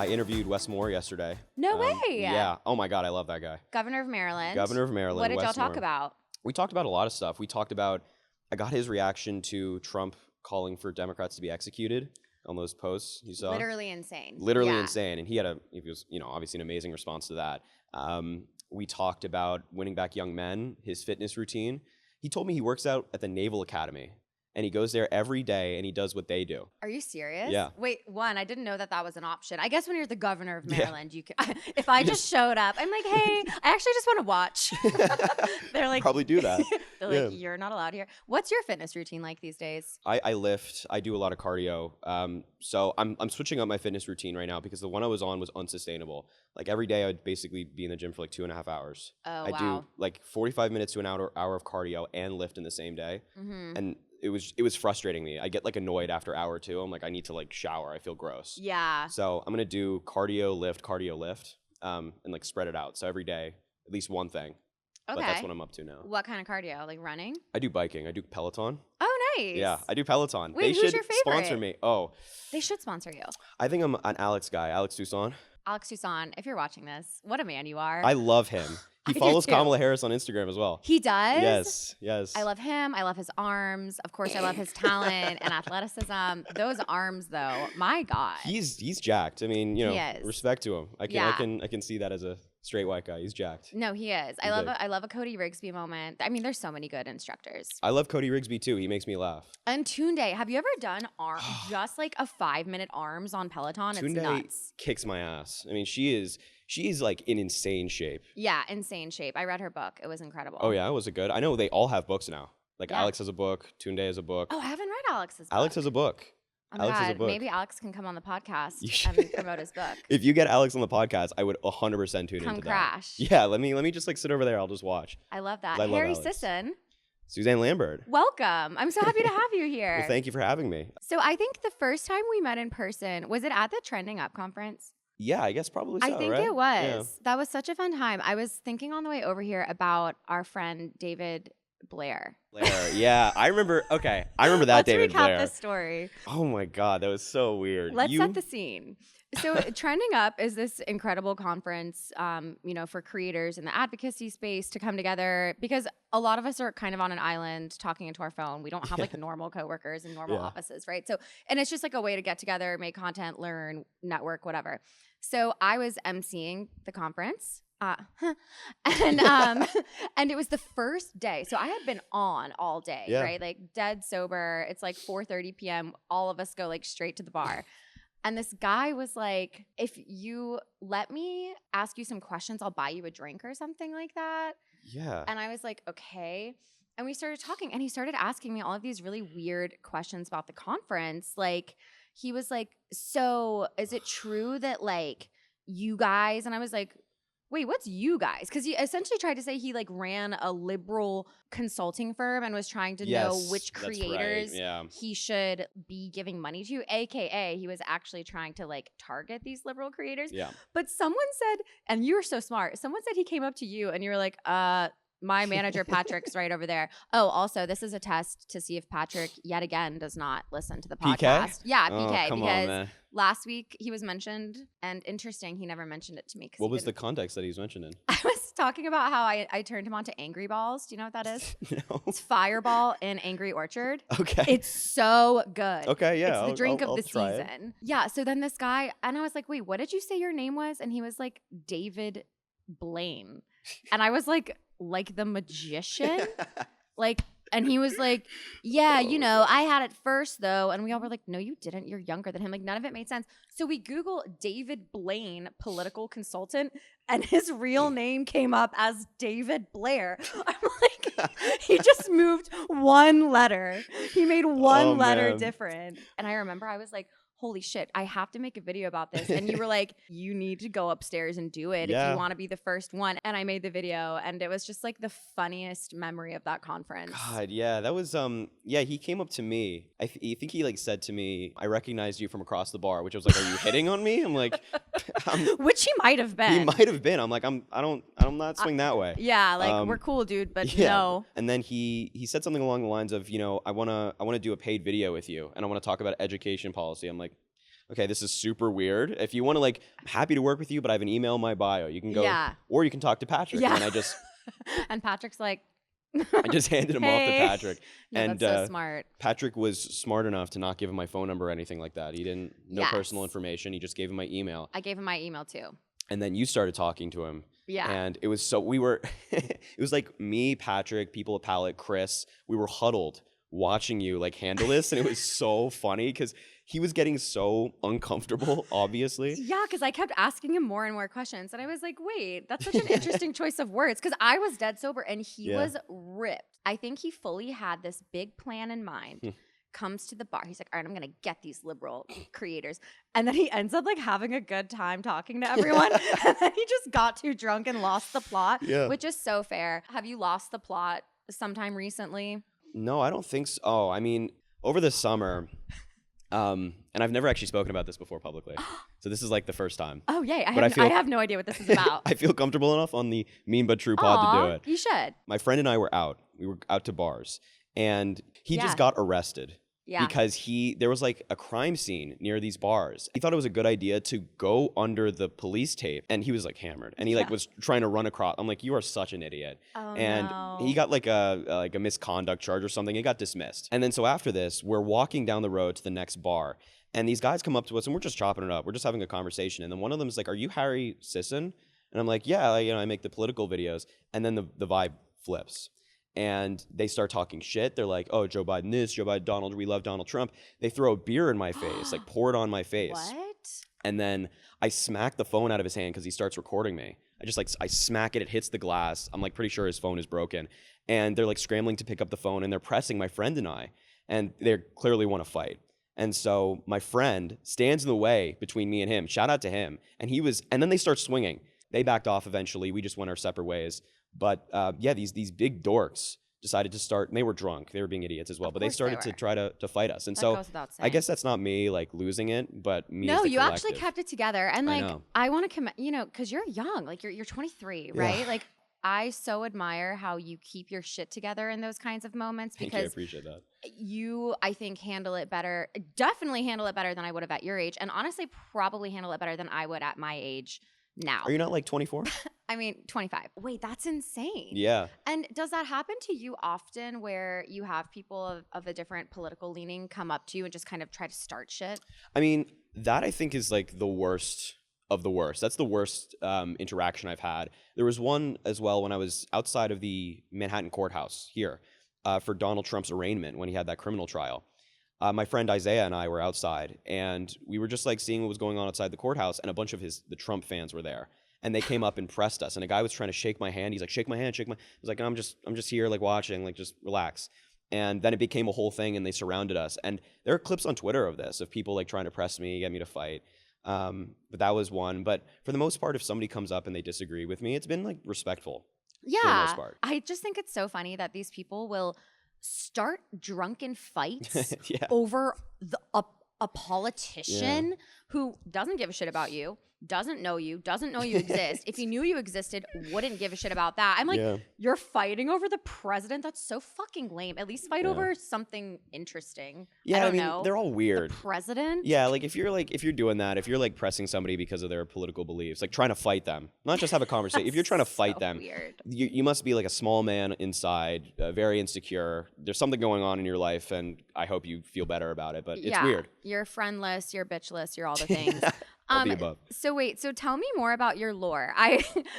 I interviewed Wes Moore yesterday. No way. Yeah. Oh my God, I love that guy. Governor of Maryland. Governor of Maryland. What did y'all Wes talk Moore. about? We talked about a lot of stuff. We talked about, I got his reaction to Trump calling for Democrats to be executed on those posts you saw. Literally insane. Literally Yeah. insane. And he was, obviously an amazing response to that. We talked about winning back young men, his fitness routine. He told me he works out at the Naval Academy and he goes there every day and he does what they do. Are you serious? Yeah. Wait, I didn't know that was an option. I guess when you're the governor of Maryland, you can. If I just showed up, I'm like, hey, I actually just want to watch. They're like, probably do that. They're like, you're not allowed here. What's your fitness routine like these days? I lift. I do a lot of cardio. So I'm switching up my fitness routine right now because the one I was on was unsustainable. Like every day I'd basically be in the gym for like 2.5 hours. Oh, I wow. do like 45 minutes to an hour of cardio and lift in the same day. Mm-hmm. And it was frustrating me. I get like annoyed after hour 2. I'm like, I need to like shower. I feel gross. Yeah. So I'm gonna do cardio lift, and like spread it out. So every day, at least one thing. Okay. But that's what I'm up to now. What kind of cardio? Like running? I do biking. I do Peloton. Oh, nice. Yeah, I do Peloton. Wait, they who's should your favorite? sponsor me. Oh, They should sponsor you. I think I'm an Alex guy. Alex Sisson. Alex Sisson, if you're watching this, what a man you are. I love him. He I do follows too. Kamala Harris on Instagram as well. He does? Yes. I love him. I love his arms. Of course, I love his talent and athleticism. Those arms, though, my God. He's jacked. I mean, He is. respect to him. I can see that as a straight white guy. He's jacked. No, he is. He's big. I love a Cody Rigsby moment. I mean, there's so many good instructors. I love Cody Rigsby too. He makes me laugh. And Tunde, have you ever done just like a 5-minute arms on Peloton? Tunde It's nuts. kicks my ass. I mean, she's like in insane shape. Yeah, insane shape. I read her book. It was incredible. Oh yeah, was it good? I know they all have books now. Like Yeah. Alex has a book. Tunde has a book. Oh, I haven't read Alex's book. Alex has a book. Oh my Alex has a God, book. maybe Alex can come on the podcast You should. and promote his book. If you get Alex on the podcast, I would 100% tune Come into crash. that. Yeah, let me just like sit over there. I'll just watch. I love that. I love Harry Alex. Sisson, Suzanne Lambert. welcome. I'm so happy to have you here. Well, thank you for having me. So I think the first time we met in person, was it at the Trending Up conference? Yeah, I guess probably so, I think right? it was. Yeah. That was such a fun time. I was thinking on the way over here about our friend David Blair. Blair. Yeah, I remember. Okay, I remember that David Let's recap Blair. this story. Oh my God, that was so weird. Let's set the scene. So Trending Up is this incredible conference, for creators in the advocacy space to come together because a lot of us are kind of on an island talking into our phone. We don't have like normal coworkers and normal offices, right? So, and it's just like a way to get together, make content, learn, network, whatever. So I was emceeing the conference. And it was the first day. So I had been on all day, right? Like dead sober. It's like 4:30 p.m. All of us go like straight to the bar. And this guy was like, if you let me ask you some questions, I'll buy you a drink or something like that. Yeah. And I was like, okay. And we started talking and he started asking me all of these really weird questions about the conference. Like he was like, so is it true that like you guys, and I was like, wait, what's you guys? Because he essentially tried to say he like ran a liberal consulting firm and was trying to know which creators he should be giving money to, AKA he was actually trying to like target these liberal creators. Yeah. But someone said, and you were so smart, someone said he came up to you and you were like, my manager Patrick's right over there. Oh, also, this is a test to see if Patrick yet again does not listen to the podcast. PK? Yeah, Oh, PK. come on, Because man. last week he was mentioned, and interesting, he never mentioned it to me. What was the context that he was mentioned in? I was talking about how I turned him on to Angry Balls. Do you know what that is? No. It's Fireball in Angry Orchard. Okay. It's so good. Okay, yeah. It's the drink I'll of the try it. season. Yeah, so then this guy, and I was like, wait, what did you say your name was? And he was like, David Blaine. And I was like the magician? And he was like, yeah, I had it first though. And we all were like, no, you didn't. You're younger than him. Like none of it made sense. So we Google David Blaine, political consultant, and his real name came up as David Blair. I'm like, he just moved one letter. He made one letter man. different. And I remember I was like, holy shit, I have to make a video about this. And you were like, you need to go upstairs and do it if you want to be the first one. And I made the video and it was just like the funniest memory of that conference. God, yeah, that was, he came up to me. I think he like said to me, I recognized you from across the bar, which I was like, are you hitting on me? I'm like, which he might have been. He might have been. I'm like, I'm not swing that way. Yeah, like we're cool, dude, but no. And then he said something along the lines of, I want to do a paid video with you and I want to talk about education policy. I'm like, okay, this is super weird. If you want to, like, I'm happy to work with you, but I have an email in my bio. You can go, Yeah. or you can talk to Patrick. Yeah. And then I just And Patrick's like, I just handed him off to Hey. Patrick. yeah, And that's so smart. Patrick was smart enough to not give him my phone number or anything like that. He didn't, no personal Yes. information. He just gave him my email. I gave him my email too. And then you started talking to him. Yeah. And it was so, we were, it was like me, Patrick, people at Palette, Chris, we were huddled watching you like handle this. And it was so funny because he was getting so uncomfortable, obviously. Yeah, because I kept asking him more and more questions. And I was like, wait, that's such an interesting choice of words. Because I was dead sober and he was ripped. I think he fully had this big plan in mind. Comes to the bar. He's like, all right, I'm going to get these liberal creators. And then he ends up like having a good time talking to everyone. And then he just got too drunk and lost the plot, which is so fair. Have you lost the plot sometime recently? No, I don't think so. Oh, I mean, over the summer, and I've never actually spoken about this before publicly. So this is like the first time. Oh, yay. I have no idea what this is about. I feel comfortable enough on the Mean But True pod to do it. You should. My friend and I were out. We were out to bars. And he just got arrested. Yeah. Because there was like a crime scene near these bars. He thought it was a good idea to go under the police tape, and he was like hammered, and he like was trying to run across. I'm like, you are such an idiot. Oh, and he got like a misconduct charge or something. He got dismissed. And then so after this, we're walking down the road to the next bar, and these guys come up to us, and we're just chopping it up. We're just having a conversation, and then one of them is like, "Are you Harry Sisson?" And I'm like, "Yeah, I make the political videos." And then the vibe flips. And they start talking shit. They're like, oh, Joe Biden this, Joe Biden, Donald, we love Donald Trump. They throw a beer in my face, like pour it on my face. What? And then I smack the phone out of his hand because he starts recording me. I smack it, it hits the glass. I'm like pretty sure his phone is broken. And they're like scrambling to pick up the phone and they're pressing my friend and I. And they clearly want to fight. And so my friend stands in the way between me and him. Shout out to him. And then they start swinging. They backed off eventually. We just went our separate ways. But these big dorks decided to start, and they were drunk. They were being idiots as well, but they started to try to fight us. And so I guess that's not me like losing it, but me as the you collective. actually kept it together. And like, I want to commend, because you're young, like you're 23, right? Yeah. Like I so admire how you keep your shit together in those kinds of moments because Thank you, I appreciate that. You, I think, definitely handle it better than I would have at your age. And honestly, probably handle it better than I would at my age now. Are you not like 24? I mean, 25. Wait, that's insane. Yeah. And does that happen to you often where you have people of a different political leaning come up to you and just kind of try to start shit? I mean, that I think is like the worst of the worst. That's the worst interaction I've had. There was one as well when I was outside of the Manhattan courthouse here for Donald Trump's arraignment when he had that criminal trial. My friend Isaiah and I were outside, and we were just like seeing what was going on outside the courthouse, and a bunch of the Trump fans were there, and they came up and pressed us, and a guy was trying to shake my hand. He's like, "Shake my hand, shake my." I was like, "I'm just here, like watching, like just relax." And then it became a whole thing, and they surrounded us. And there are clips on Twitter of this, of people like trying to press me, get me to fight. But that was one. But for the most part, if somebody comes up and they disagree with me, it's been like respectful. Yeah, for the most part. I just think it's so funny that these people will start drunken fights Yeah. over a politician who doesn't give a shit about you, doesn't know you exist. If he knew you existed, wouldn't give a shit about that. I'm like, you're fighting over the president? That's so fucking lame. At least fight over something interesting. Yeah, I mean, they're all weird. The president? Yeah, like if you're doing that, if you're like pressing somebody because of their political beliefs, like trying to fight them, not just have a conversation. If you're trying to fight them, you must be like a small man inside, very insecure. There's something going on in your life, and I hope you feel better about it. But it's weird. You're friendless. You're bitchless. You're all the things. All the above. So tell me more about your lore.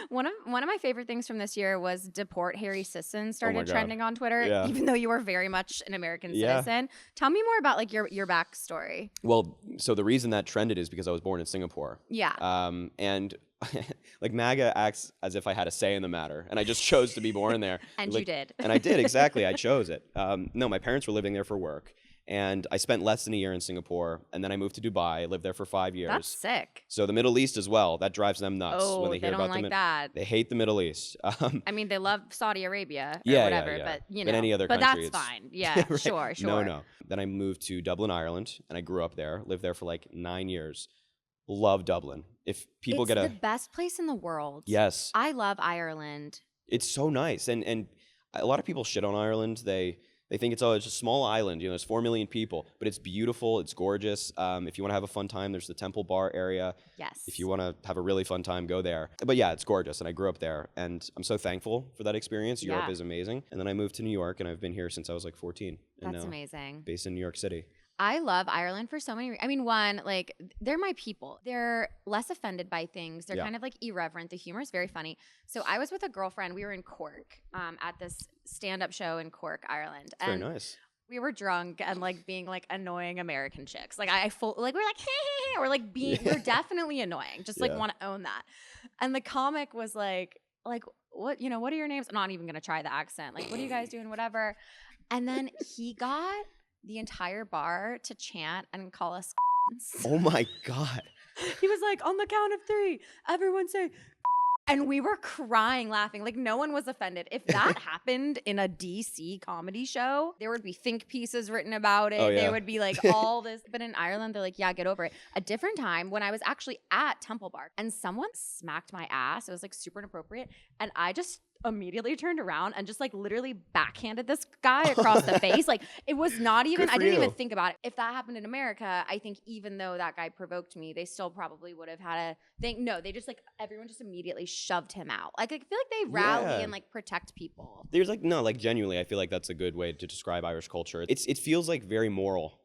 One of my favorite things from this year was deport Harry Sisson started trending on Twitter, even though you were very much an American citizen. Tell me more about like your backstory. Well, so the reason that trended is because I was born in Singapore. Yeah. And like MAGA acts as if I had a say in the matter, and I just chose to be born there. And like, you did. And I did, exactly. I chose it. No, my parents were living there for work. And I spent less than a year in Singapore, and then I moved to Dubai. I lived there for 5 years. That's sick. So the Middle East as well, that drives them nuts when they hear don't about like that. They hate the Middle East. I mean, they love Saudi Arabia or whatever, but you know. In any other but country, that's fine. Yeah, right? sure. No. Then I moved to Dublin, Ireland, and I grew up there. Lived there for like 9 years. Love Dublin. If people it's the best place in the world. Yes. I love Ireland. It's so nice, and a lot of people shit on Ireland. They They think it's a small island. You know, there's 4 million people, but it's beautiful. It's gorgeous. If you want to have a fun time, there's the Temple Bar area. Yes. If you want to have a really fun time, go there. But yeah, it's gorgeous, and I grew up there, and I'm so thankful for that experience. Europe is amazing. And then I moved to New York, and I've been here since I was like 14. And That's now amazing. Based in New York City. I love Ireland for so many I mean, one, like, they're my people. They're less offended by things. They're kind of like irreverent. The humor is very funny. So I was with a girlfriend. We were in Cork at this stand-up show in Cork, Ireland. It's very nice. We were drunk and like being like annoying American chicks. Like we're like, hey, we're like we're definitely annoying. Just like want to own that. And the comic was like, what, you know, what are your names? I'm not even going to try the accent. Like, what are you guys doing? Whatever. And then he got the entire bar to chant and call us Oh my God. He was like, on the count of 3, everyone say and we were crying laughing. Like, no one was offended. If that happened in a DC comedy show, there would be think pieces written about it. Oh, yeah. There would be like all this. But in Ireland, they're like, yeah, get over it. A different time when I was actually at Temple Bar and someone smacked my ass. It was like super inappropriate. And I just immediately turned around and just like literally backhanded this guy across the face. Like, it was not even, I didn't even think about it. If that happened in America, I think even though that guy provoked me, they still probably would have had a thing. No, they just like, everyone just immediately shoved him out. Like, I feel like they rally and like protect people. There's like, no, like genuinely, I feel like that's a good way to describe Irish culture. It feels like very moral.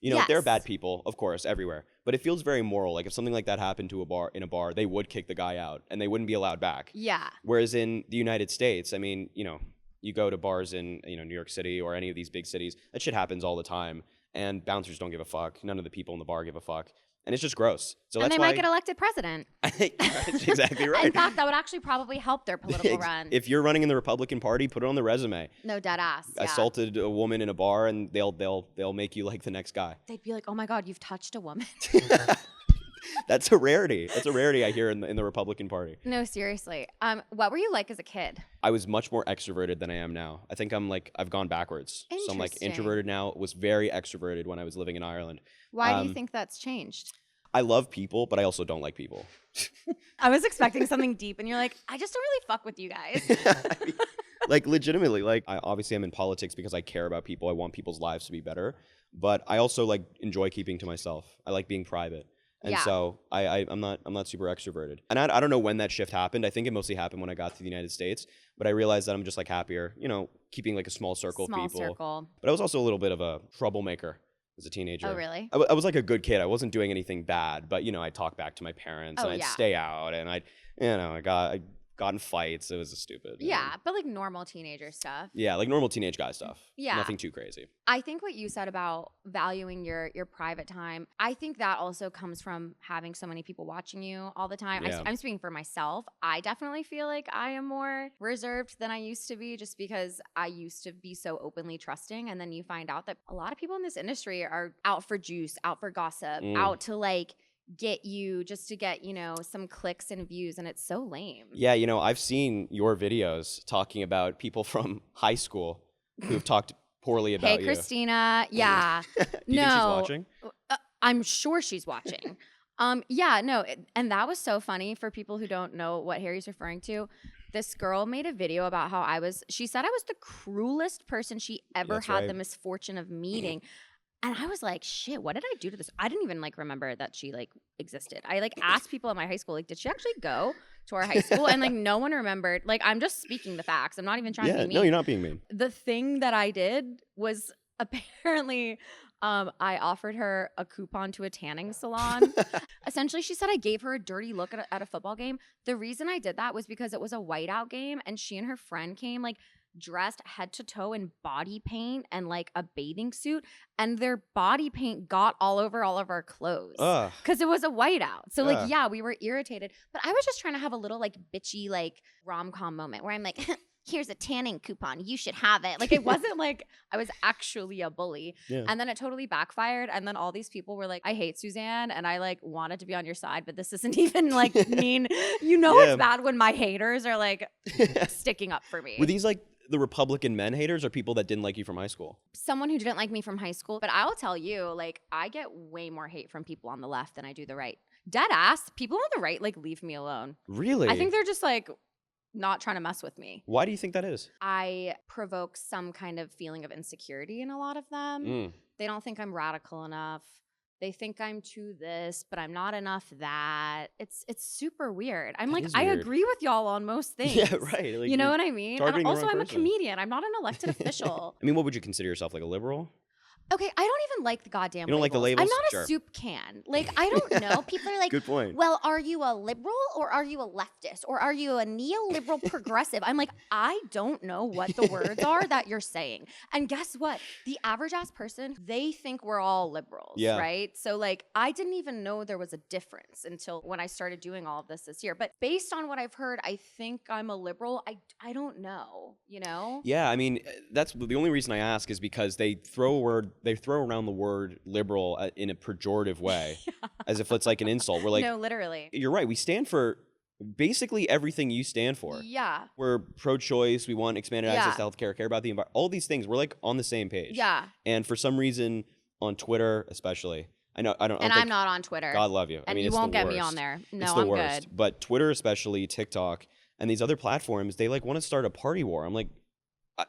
You know, there are bad people, of course, everywhere. But it feels very moral. Like if something like that happened to in a bar, they would kick the guy out and they wouldn't be allowed back. Yeah. Whereas in the United States, I mean, you know, you go to bars in, you know, New York City or any of these big cities, that shit happens all the time. And bouncers don't give a fuck. None of the people in the bar give a fuck. And it's just gross. So and that's they might get elected president. That's exactly right. In fact, that would actually probably help their political run. If you're running in the Republican Party, put it on the resume. No, dead ass. Yeah. Assaulted a woman in a bar, and they'll make you like the next guy. They'd be like, "Oh my God, you've touched a woman." That's a rarity. That's a rarity I hear in the Republican Party. No, seriously. What were you like as a kid? I was much more extroverted than I am now. I think I've gone backwards. So I'm like introverted now. Was very extroverted when I was living in Ireland. Why do you think that's changed? I love people, but I also don't like people. I was expecting something deep, and you're like, I just don't really fuck with you guys. I mean, like legitimately, like I obviously am in politics because I care about people. I want people's lives to be better, but I also like enjoy keeping to myself. I like being private. And so I'm not super extroverted. And I don't know when that shift happened. I think it mostly happened when I got to the United States. But I realized that I'm just like happier, you know, keeping like a small circle of people. Circle. But I was also a little bit of a troublemaker as a teenager. Oh, really? I was like a good kid. I wasn't doing anything bad. But, you know, I'd talk back to my parents and I'd stay out and I got in fights. It was stupid. Yeah, but like normal teenager stuff. Yeah, like normal teenage guy stuff. Yeah. Nothing too crazy. I think what you said about valuing your private time, I think that also comes from having so many people watching you all the time. Yeah. I'm speaking for myself. I definitely feel like I am more reserved than I used to be just because I used to be so openly trusting. And then you find out that a lot of people in this industry are out for juice, out for gossip, out to like get you just to get, you know, some clicks and views, and it's so lame. Yeah, you know, I've seen your videos talking about people from high school who've talked poorly about you. Hey, Christina. Yeah. Do you think she's watching? I'm sure she's watching. Yeah, no, and that was so funny for people who don't know what Harry's referring to. This girl made a video about how she said I was the cruelest person she ever had the misfortune of meeting. And I was like, shit, what did I do to this? I didn't even like remember that she like existed. I like asked people at my high school, like, did she actually go to our high school? And like no one remembered. Like, I'm just speaking the facts. I'm not even trying to be mean. No, you're not being mean. The thing that I did was apparently I offered her a coupon to a tanning salon. Essentially, she said I gave her a dirty look at a football game. The reason I did that was because it was a whiteout game and she and her friend came like dressed head to toe in body paint and like a bathing suit, and their body paint got all over all of our clothes because it was a whiteout. So like, yeah, we were irritated, but I was just trying to have a little like bitchy like rom-com moment where I'm like, here's a tanning coupon, you should have it. Like, it wasn't like I was actually a bully. And then it totally backfired, and then all these people were like, I hate Suzanne and I like wanted to be on your side, but this isn't even like mean. You know, it's bad when my haters are like sticking up for me. Were these like the Republican men haters or people that didn't like you from high school? Someone who didn't like me from high school. But I'll tell you, like, I get way more hate from people on the left than I do the right. Dead ass. People on the right, like, leave me alone. Really? I think they're just like, not trying to mess with me. Why do you think that is? I provoke some kind of feeling of insecurity in a lot of them. They don't think I'm radical enough. They think I'm too this, but I'm not enough that. It's super weird. I'm like, I agree with y'all on most things. Yeah, right. Like, you know what I mean? And also, I'm a comedian. I'm not an elected official. I mean, what would you consider yourself, like a liberal? Okay, I don't even like the goddamn You don't like the labels? I'm not Sure. a soup can. Like, I don't know. People are like, good point. Well, are you a liberal or are you a leftist or are you a neoliberal progressive? I'm like, I don't know what the words are that you're saying. And guess what? The average ass person, they think we're all liberals, right? So like, I didn't even know there was a difference until when I started doing all of this year. But based on what I've heard, I think I'm a liberal. I don't know, you know? Yeah, I mean, that's the only reason I ask is because they throw around the word liberal in a pejorative way, as if it's like an insult. We're like, no, literally. You're right. We stand for basically everything you stand for. Yeah. We're pro-choice. We want expanded access to healthcare, care about the environment. All these things, we're like on the same page. Yeah. And for some reason, on Twitter especially, I'm not on Twitter. God love you. And I mean, you it's won't the get worst. me on there. No, it's the I'm worst. good. But Twitter especially, TikTok, and these other platforms, they like want to start a party war. I'm like,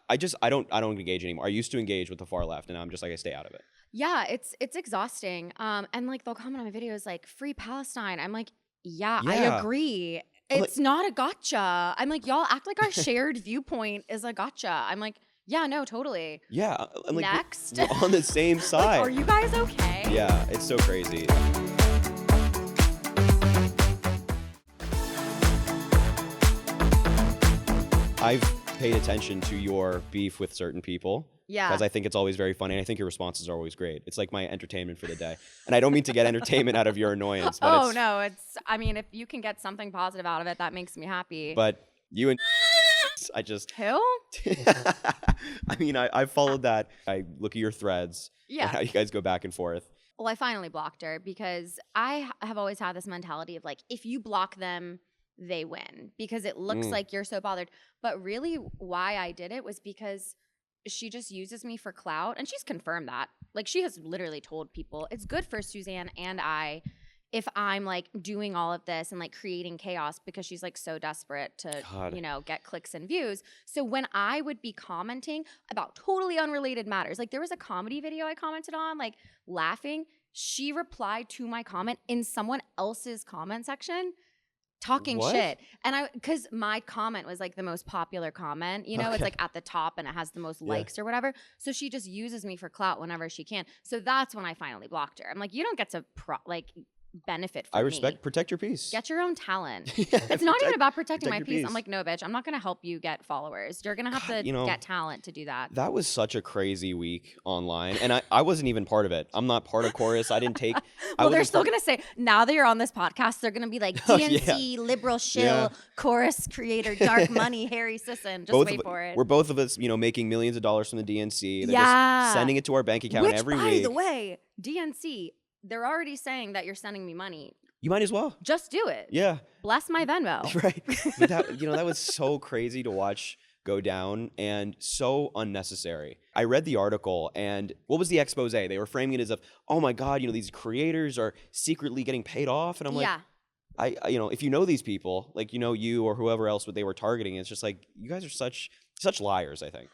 I don't engage anymore. I used to engage with the far left, and I'm just like, I stay out of it. Yeah, it's exhausting. And like they'll comment on my videos like free Palestine. I'm like, yeah. I agree. It's not a gotcha. I'm like, y'all act like our shared viewpoint is a gotcha. I'm like, yeah, no, totally. Yeah. I'm like, next. We're on the same side. Like, are you guys okay? Yeah, it's so crazy. I've paid attention to your beef with certain people. Yeah. Because I think it's always very funny. And I think your responses are always great. It's like my entertainment for the day. And I don't mean to get entertainment out of your annoyance. But I mean, if you can get something positive out of it, that makes me happy. But you and I just... Who? I mean, I followed that. I look at your threads. Yeah. And how you guys go back and forth. Well, I finally blocked her because I have always had this mentality of like, if you block them, they win. Because it looks like you're so bothered. But really why I did it was because she just uses me for clout, and she's confirmed that. Like, she has literally told people it's good for Suzanne and I if I'm like doing all of this and like creating chaos, because she's like so desperate to, you know, get clicks and views. So when I would be commenting about totally unrelated matters, like there was a comedy video I commented on, like laughing, she replied to my comment in someone else's comment section talking shit. And because my comment was like the most popular comment, you know, it's like at the top and it has the most likes or whatever. So she just uses me for clout whenever she can. So that's when I finally blocked her. I'm like, you don't get to benefit from me. Protect your peace. Get your own talent. It's not even about protecting my peace. I'm like, no, bitch, I'm not going to help you get followers. You're going to have to get talent to do that. That was such a crazy week online. And I wasn't even part of it. I'm not part of Chorus. I didn't take... Well, they're still going to say, now that you're on this podcast, they're going to be like, DNC, liberal shill, Chorus creator, dark money, Harry Sisson. Just wait for it. We're both of us, you know, making millions of dollars from the DNC. They're just sending it to our bank account every week. By the way, DNC... They're already saying that you're sending me money. You might as well. Just do it. Yeah. Bless my Venmo. Right. But that was so crazy to watch go down and so unnecessary. I read the article, and what was the expose? They were framing it as oh my God, you know, these creators are secretly getting paid off. And I'm like, you know, if you know these people, like, you know, you or whoever else what they were targeting, it's just like, you guys are such liars, I think.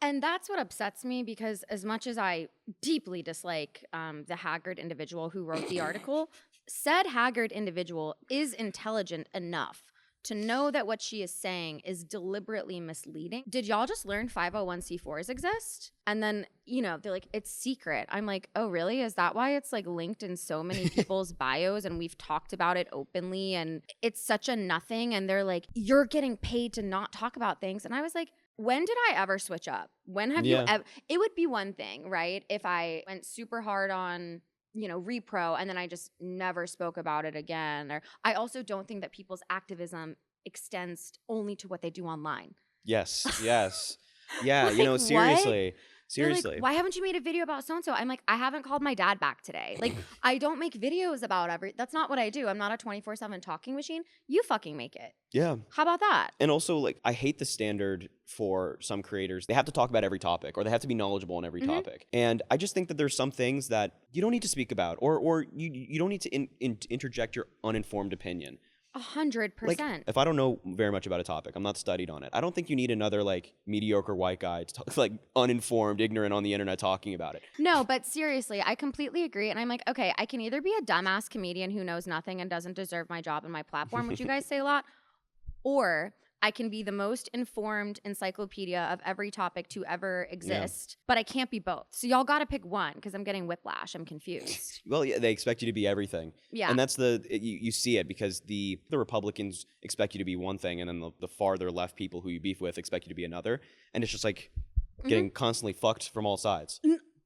And that's what upsets me, because as much as I deeply dislike the haggard individual who wrote the article, said haggard individual is intelligent enough to know that what she is saying is deliberately misleading. Did y'all just learn 501c4s exist? And then, you know, they're like, it's secret. I'm like, oh, really? Is that why it's like linked in so many people's bios and we've talked about it openly and it's such a nothing? And they're like, you're getting paid to not talk about things. And I was like, when did I ever switch up? When have you ever? It would be one thing, right? If I went super hard on, you know, repro and then I just never spoke about it again. Or I also don't think that people's activism extends only to what they do online. Yes. Yeah, like, you know, seriously. Seriously. Like, why haven't you made a video about so-and-so? I'm like, I haven't called my dad back today. Like, I don't make videos about that's not what I do. I'm not a 24/7 talking machine. You fucking make it. Yeah. How about that? And also, like, I hate the standard for some creators. They have to talk about every topic, or they have to be knowledgeable on every topic. And I just think that there's some things that you don't need to speak about, or you don't need to interject your uninformed opinion. Like, 100%. if I don't know very much about a topic, I'm not studied on it, I don't think you need another, like, mediocre white guy to talk, like, uninformed, ignorant on the internet talking about it. No, but seriously, I completely agree. And I'm like, okay, I can either be a dumbass comedian who knows nothing and doesn't deserve my job and my platform, which you guys say a lot, or I can be the most informed encyclopedia of every topic to ever exist, but I can't be both. So y'all got to pick one because I'm getting whiplash. I'm confused. Well, yeah, they expect you to be everything. Yeah. And that's you see it because the Republicans expect you to be one thing, and then the farther left people who you beef with expect you to be another. And it's just like getting constantly fucked from all sides.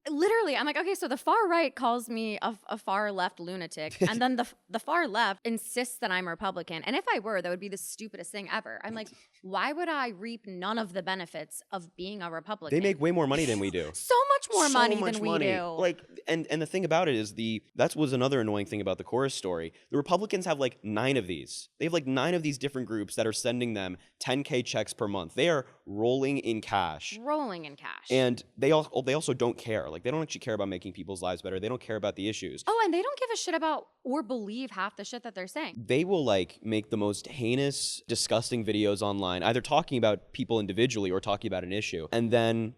Literally, I'm like, okay, so the far right calls me a far left lunatic, and then the far left insists that I'm a Republican. And if I were, that would be the stupidest thing ever. I'm like, why would I reap none of the benefits of being a Republican? They make way more money than we do. So much more So money much than we money. do. Like, and the thing about it is that was another annoying thing about the chorus story. The Republicans have like 9 of these. They have like 9 of these different groups that are sending them $10K checks per month. They are rolling in cash. Rolling in cash. And they also don't care. Like, they don't actually care about making people's lives better. They don't care about the issues. Oh, and they don't give a shit about or believe half the shit that they're saying. They will like make the most heinous, disgusting videos online, either talking about people individually or talking about an issue, and then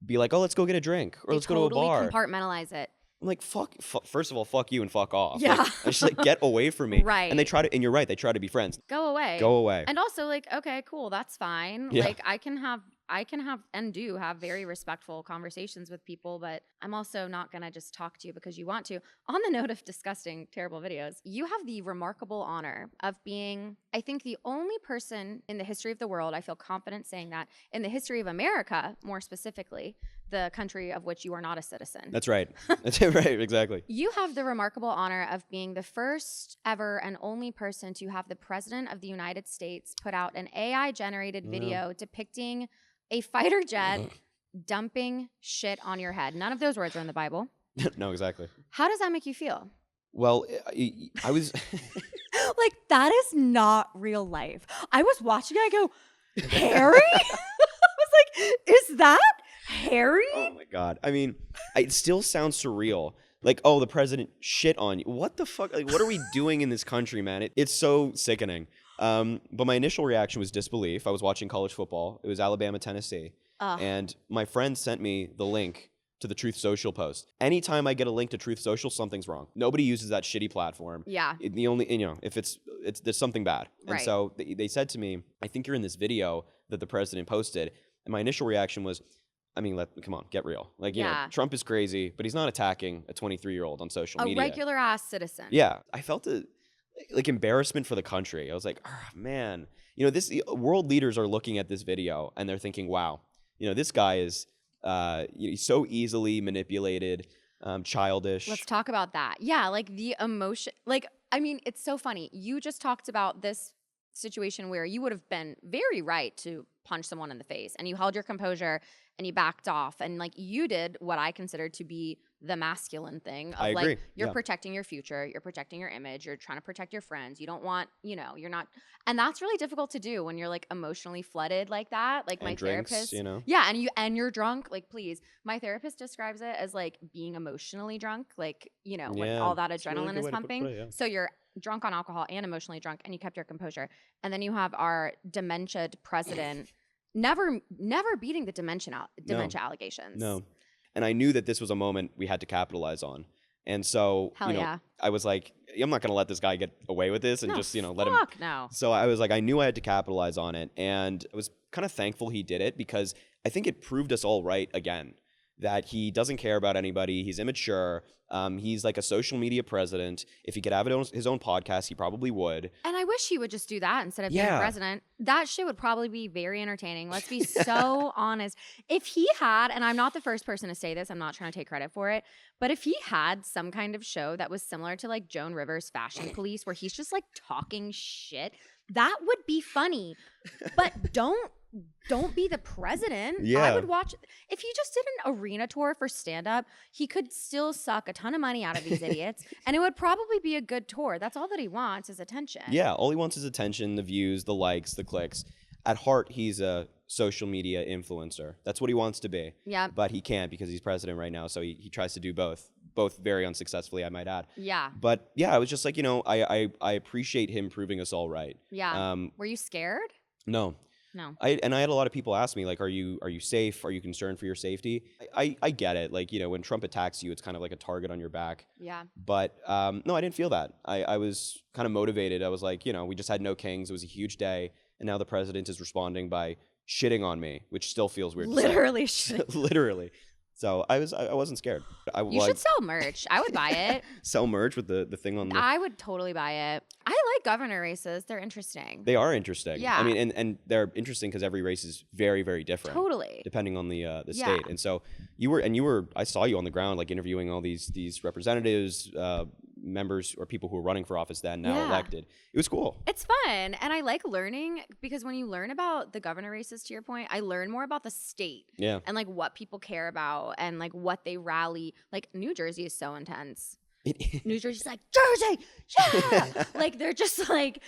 be like, oh, let's go get a drink or let's go to a bar. Totally compartmentalize it. I'm like, fuck, first of all, fuck you and fuck off. Yeah. Like, I just like, get away from me. Right. And they try to, and you're right, they try to be friends. Go away. Go away. And also, like, okay, cool, that's fine. Yeah. Like, I can have and do have very respectful conversations with people, but I'm also not gonna just talk to you because you want to. On the note of disgusting, terrible videos, you have the remarkable honor of being, I think, the only person in the history of the world, I feel confident saying that, in the history of America, more specifically, the country of which you are not a citizen. That's right. That's right, exactly. You have the remarkable honor of being the first ever and only person to have the President of the United States put out an AI-generated video depicting a fighter jet dumping shit on your head. None of those words are in the Bible. No, exactly. How does that make you feel? Well, I was... Like, that is not real life. I was watching it, I go, Harry? I was like, is that Harry? Oh my God. I mean, it still sounds surreal. Like, oh, the president shit on you. What the fuck? Like, what are we doing in this country, man? It's so sickening. But my initial reaction was disbelief. I was watching college football. It was Alabama, Tennessee. And my friend sent me the link to the Truth Social post. Anytime I get a link to Truth Social, something's wrong. Nobody uses that shitty platform. Yeah. The only, if it's there's something bad. And Right. so they said to me, I think you're in this video that the president posted. And my initial reaction was, I mean, come on, get real. Like, you know, Trump is crazy, but he's not attacking a 23-year-old on social media. A regular ass citizen. Yeah. I felt like embarrassment for the country. I was like, oh, man, this world leaders are looking at this video and they're thinking, wow, this guy is he's so easily manipulated, childish. Let's talk about that. Yeah, like the emotion. Like, I mean, it's so funny. You just talked about this situation where you would have been very right to punch someone in the face and you held your composure and you backed off and like you did what I consider to be the masculine thing of I agree. like you're protecting your future, you're protecting your image, you're trying to protect your friends. You don't want, you're not, and that's really difficult to do when you're like emotionally flooded like that. Like and my drinks, therapist, yeah, and you're drunk. Like, please, my therapist describes it as like being emotionally drunk, like when all that adrenaline is pumping. So you're drunk on alcohol and emotionally drunk, and you kept your composure. And then you have our dementia president never beating the dementia allegations. No. And I knew that this was a moment we had to capitalize on. And so, I was like, I'm not going to let this guy get away with this and let him. No. So I was like, I knew I had to capitalize on it. And I was kind of thankful he did it because I think it proved us all right again, that he doesn't care about anybody. He's immature. He's like a social media president. If he could have his own podcast, he probably would. And I wish he would just do that instead of being president. That shit would probably be very entertaining. Let's be so honest. If he had, and I'm not the first person to say this, I'm not trying to take credit for it, but if he had some kind of show that was similar to like Joan Rivers' Fashion Police, where he's just like talking shit, that would be funny. But don't be the president. Yeah. I would watch. If he just did an arena tour for stand-up, he could still suck a ton of money out of these idiots, and it would probably be a good tour. That's all that he wants is attention. Yeah, all he wants is attention, the views, the likes, the clicks. At heart, he's a social media influencer. That's what he wants to be. Yeah. But he can't because he's president right now, so he tries to do both. both very unsuccessfully, I might add. Yeah. But yeah, I was just like, I appreciate him proving us all right. Yeah. Were you scared? No. No. I had a lot of people ask me, like, are you safe? Are you concerned for your safety? I get it. Like, when Trump attacks you, it's kind of like a target on your back. Yeah. But no, I didn't feel that. I was kind of motivated. I was like, we just had no kings. It was a huge day. And now the president is responding by shitting on me, which still feels weird Literally to say. shitting. Literally. So I wasn't scared. You should sell merch. I would buy it. Sell merch with the thing on the... I would totally buy it. I like governor races. They're interesting. They are interesting. Yeah. I mean, and they're interesting because every race is very, very different. Totally. Depending on the state. And so I saw you on the ground, like interviewing all these representatives, members or people who were running for office then, now elected. It was cool. It's fun. And I like learning because when you learn about the governor races, to your point, I learn more about the state. Yeah. And like what people care about and like what they rally. Like New Jersey is so intense. New Jersey's like, Jersey, yeah. Like they're just like,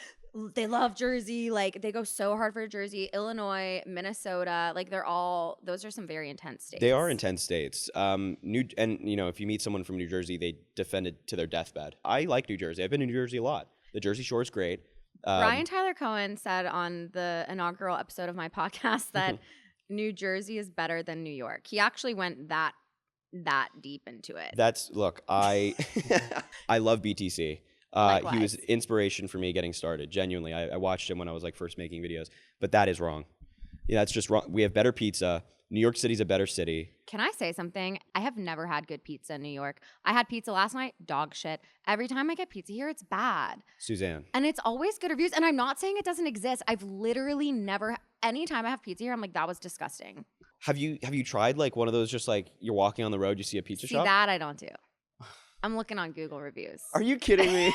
they love Jersey. Like they go so hard for Jersey. Illinois, Minnesota, like those are some very intense states. They are intense states. If you meet someone from New Jersey, they defend it to their deathbed. I like New Jersey. I've been to New Jersey a lot. The Jersey Shore is great. Brian Tyler Cohen said on the inaugural episode of my podcast that New Jersey is better than New York. He actually went that deep into it. I love BTC. He was inspiration for me getting started. Genuinely, I watched him when I was like first making videos. But that is wrong. Yeah, that's just wrong. We have better pizza. New York City's a better city. Can I say something? I have never had good pizza in New York. I had pizza last night, dog shit. Every time I get pizza here, it's bad. Suzanne. And it's always good reviews. And I'm not saying it doesn't exist. I've literally never, anytime I have pizza here, I'm like, that was disgusting. Have you tried like one of those, just like you're walking on the road, you see a pizza shop? See, that I don't do. I'm looking on Google reviews. Are you kidding me?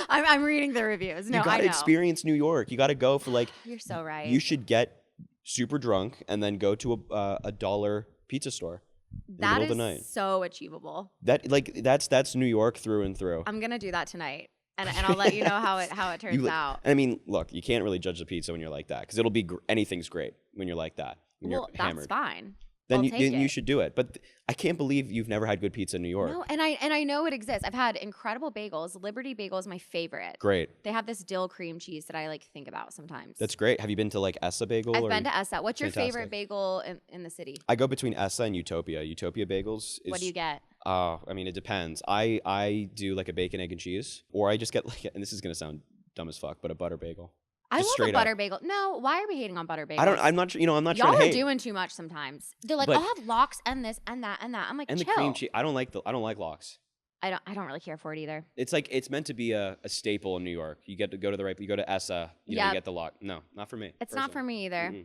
I'm reading the reviews. No, you gotta experience New York. You gotta go for like... You're so right. You should get super drunk and then go to a $1 pizza store in the middle of the night. So achievable. That's New York through and through. I'm gonna do that tonight. And I'll let you know how it turns out. I mean, look, you can't really judge the pizza when you're like that because it'll be anything's great when you're like that. When you're hammered. That's fine. Then you should do it. But I can't believe you've never had good pizza in New York. No, and I know it exists. I've had incredible bagels. Liberty Bagel is my favorite. Great. They have this dill cream cheese that I like think about sometimes. That's great. Have you been to like Essa Bagel? I've been to Essa. What's your favorite bagel in the city? I go between Essa and Utopia. Utopia Bagels is... What do you get? I mean, it depends. I do like a bacon, egg, and cheese, or I just get like, and this is gonna sound dumb as fuck, but a butter bagel. I love a butter bagel. No, why are we hating on butter bagels? I'm not. I'm not. Y'all trying to hate. are doing too much sometimes. They're like, I'll have lox and this and that and that. I'm like, and chill. The cream cheese. I don't like lox. I don't really care for it either. It's like it's meant to be a staple in New York. You get to go to the right. You go to Essa. You get the lox. No, not for me. It's not for me either. Mm-hmm.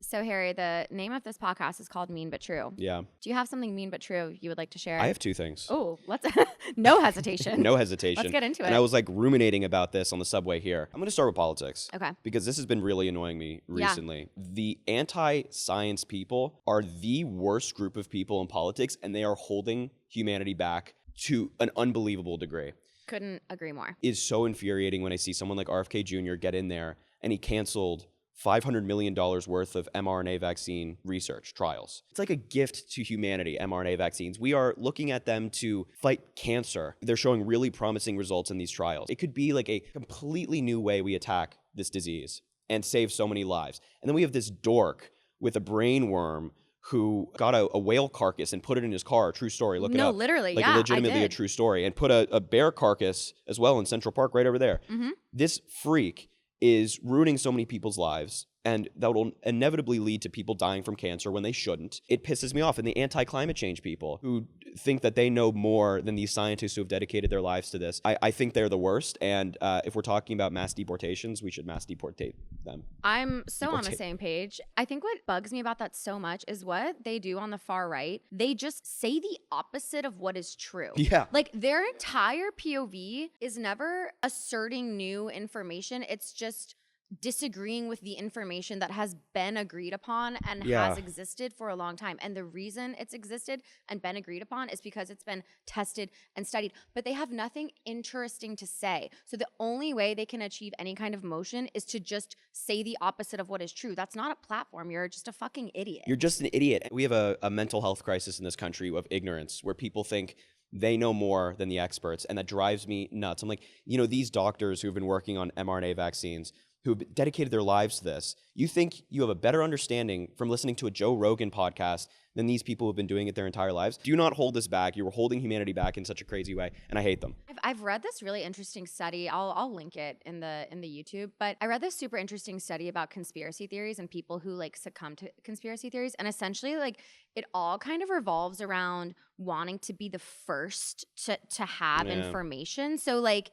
So Harry, the name of this podcast is called Mean But True. Yeah. Do you have something mean but true you would like to share? I have two things. Oh, let's no hesitation. No hesitation. Let's get into it. And I was like ruminating about this on the subway here. I'm going to start with politics. Okay. Because this has been really annoying me recently. Yeah. The anti-science people are the worst group of people in politics, and they are holding humanity back to an unbelievable degree. Couldn't agree more. It's so infuriating when I see someone like RFK Jr. get in there and he canceled $500 million worth of mRNA vaccine research trials. It's like a gift to humanity, mRNA vaccines. We are looking at them to fight cancer. They're showing really promising results in these trials. It could be like a completely new way we attack this disease and save so many lives. And then we have this dork with a brain worm who got a whale carcass and put it in his car. True story. Look it up. No, literally, like yeah, legitimately I did. A true story. And put a bear carcass as well in Central Park right over there. Mm-hmm. This freak is ruining so many people's lives, and that will inevitably lead to people dying from cancer when they shouldn't. It pisses me off. And the anti-climate change people who think that they know more than these scientists who have dedicated their lives to this, I think they're the worst. And if we're talking about mass deportations, we should mass deportate them. I'm so on the same page. I think what bugs me about that so much is what they do on the far right. They just say the opposite of what is true. Yeah. Like their entire POV is never asserting new information. It's just disagreeing with the information that has been agreed upon and has existed for a long time. And the reason it's existed and been agreed upon is because it's been tested and studied. But they have nothing interesting to say. So the only way they can achieve any kind of motion is to just say the opposite of what is true. That's not a platform. You're just a fucking idiot. You're just an idiot. We have a mental health crisis in this country of ignorance where people think they know more than the experts, and that drives me nuts. I'm like, these doctors who've been working on mRNA vaccines, who've dedicated their lives to this, you think you have a better understanding from listening to a Joe Rogan podcast than these people who've been doing it their entire lives? Do not hold this back. You were holding humanity back in such a crazy way, and I hate them. I've read this really interesting study. I'll link it in the YouTube. But I read this super interesting study about conspiracy theories and people who like succumb to conspiracy theories. And essentially, like, it all kind of revolves around wanting to be the first to have information. So like,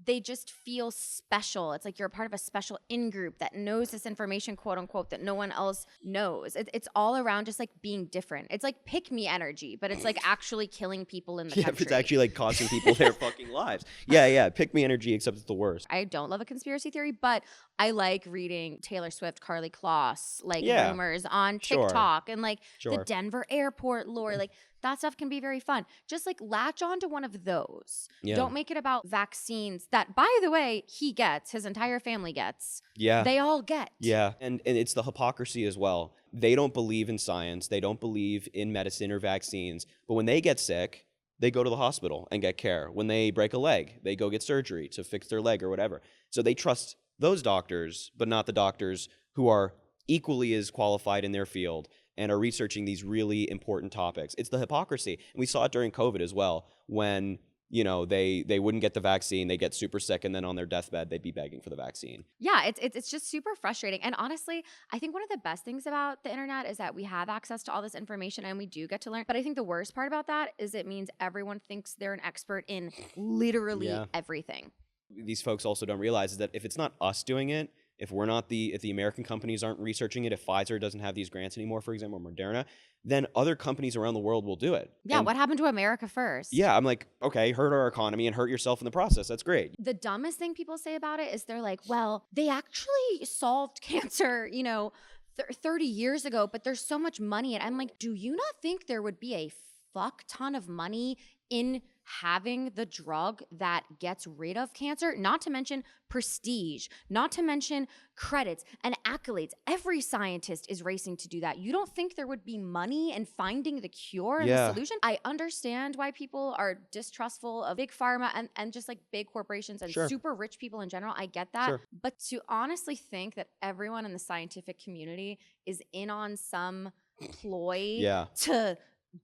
they just feel special. It's like you're a part of a special in-group that knows this information, quote unquote, that no one else knows. It's all around just like being different. It's like pick-me energy, but it's like actually killing people in the country. It's actually like costing people their fucking lives. Yeah, pick-me energy, except it's the worst. I don't love a conspiracy theory, but I like reading Taylor Swift, Carly Kloss, like rumors on TikTok and like the Denver airport lore. Like, that stuff can be very fun. Just like latch on to one of those. Yeah. Don't make it about vaccines that, by the way, he gets, his entire family gets. Yeah. They all get. Yeah. And it's the hypocrisy as well. They don't believe in science. They don't believe in medicine or vaccines. But when they get sick, they go to the hospital and get care. When they break a leg, they go get surgery to fix their leg or whatever. So they trust those doctors, but not the doctors who are equally as qualified in their field and are researching these really important topics. It's the hypocrisy. And we saw it during COVID as well, when, they wouldn't get the vaccine, they get super sick, and then on their deathbed, they'd be begging for the vaccine. Yeah, it's just super frustrating. And honestly, I think one of the best things about the internet is that we have access to all this information and we do get to learn. But I think the worst part about that is it means everyone thinks they're an expert in literally everything. These folks also don't realize is that if it's not us doing it, if the American companies aren't researching it, if Pfizer doesn't have these grants anymore, for example, or Moderna, then other companies around the world will do it. Yeah, and what happened to America first? Yeah, I'm like, okay, hurt our economy and hurt yourself in the process. That's great. The dumbest thing people say about it is they're like, well, they actually solved cancer, 30 years ago, but there's so much money. And I'm like, do you not think there would be a fuck ton of money in having the drug that gets rid of cancer? Not to mention prestige, not to mention credits and accolades. Every scientist is racing to do that. You don't think there would be money in finding the cure and the solution? I understand why people are distrustful of big pharma and just like big corporations and super rich people in general. I get that. But to honestly think that everyone in the scientific community is in on some ploy to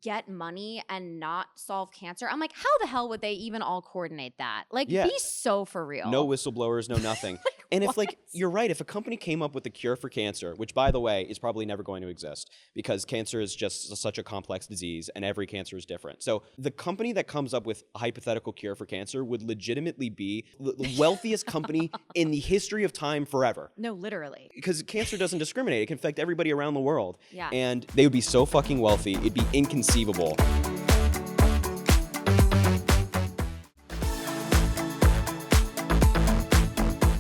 get money and not solve cancer. I'm like, how the hell would they even all coordinate that? Like, be so for real. No whistleblowers, no nothing. And if you're right, if a company came up with a cure for cancer, which by the way, is probably never going to exist because cancer is just such a complex disease and every cancer is different. So the company that comes up with a hypothetical cure for cancer would legitimately be the wealthiest company in the history of time forever. No, literally. Because cancer doesn't discriminate. It can affect everybody around the world. Yeah. And they would be so fucking wealthy, it'd be inconceivable.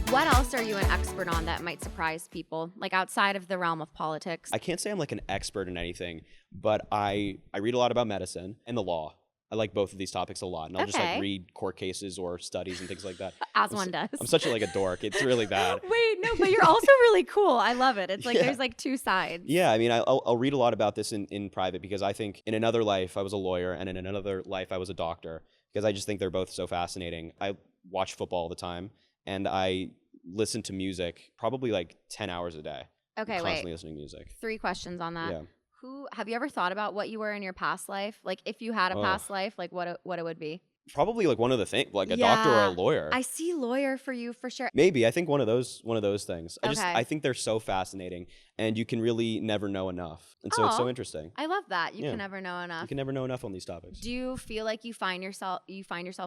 What else are you an expert on that might surprise people, like outside of the realm of politics? I can't say I'm like an expert in anything, but I read a lot about medicine and the law. I like both of these topics a lot, and I'll just like read court cases or studies and things like that. As one does. I'm such a dork. It's really bad. Wait, no, but you're also really cool. I love it. It's like there's like two sides. Yeah, I mean, I'll read a lot about this in private because I think in another life I was a lawyer and in another life I was a doctor because I just think they're both so fascinating. I watch football all the time and I listen to music probably like 10 hours a day. Okay, I'm constantly listening to music. 3 questions on that. Yeah. Have you ever thought about what you were in your past life? Like if you had a past life, like what it would be? Probably like one of the things, like a doctor or a lawyer. I see lawyer for you for sure. Maybe. I think one of those things. I think they're so fascinating and you can really never know enough. And so it's so interesting. I love that. You can never know enough. You can never know enough on these topics. Do you feel like you find yourself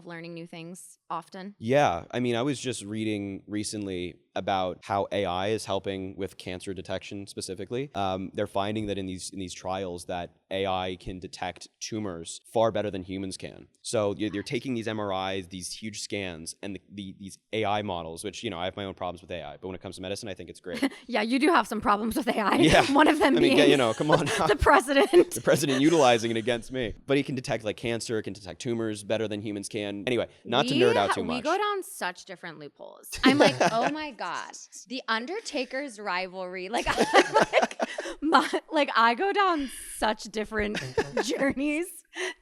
learning new things often? Yeah. I mean, I was just reading recently about how AI is helping with cancer detection specifically. They're finding that in these trials that AI can detect tumors far better than humans can. So you're taking these MRIs, these huge scans, and these AI models, which, I have my own problems with AI, but when it comes to medicine, I think it's great. Yeah, you do have some problems with AI. Yeah. One of them being, come on. The president. The president utilizing it against me. But he can detect like cancer, can detect tumors better than humans can. Anyway, not to nerd out too much. We go down such different loopholes. I'm like, oh my God. The Undertaker's rivalry. Like, I go down such different journeys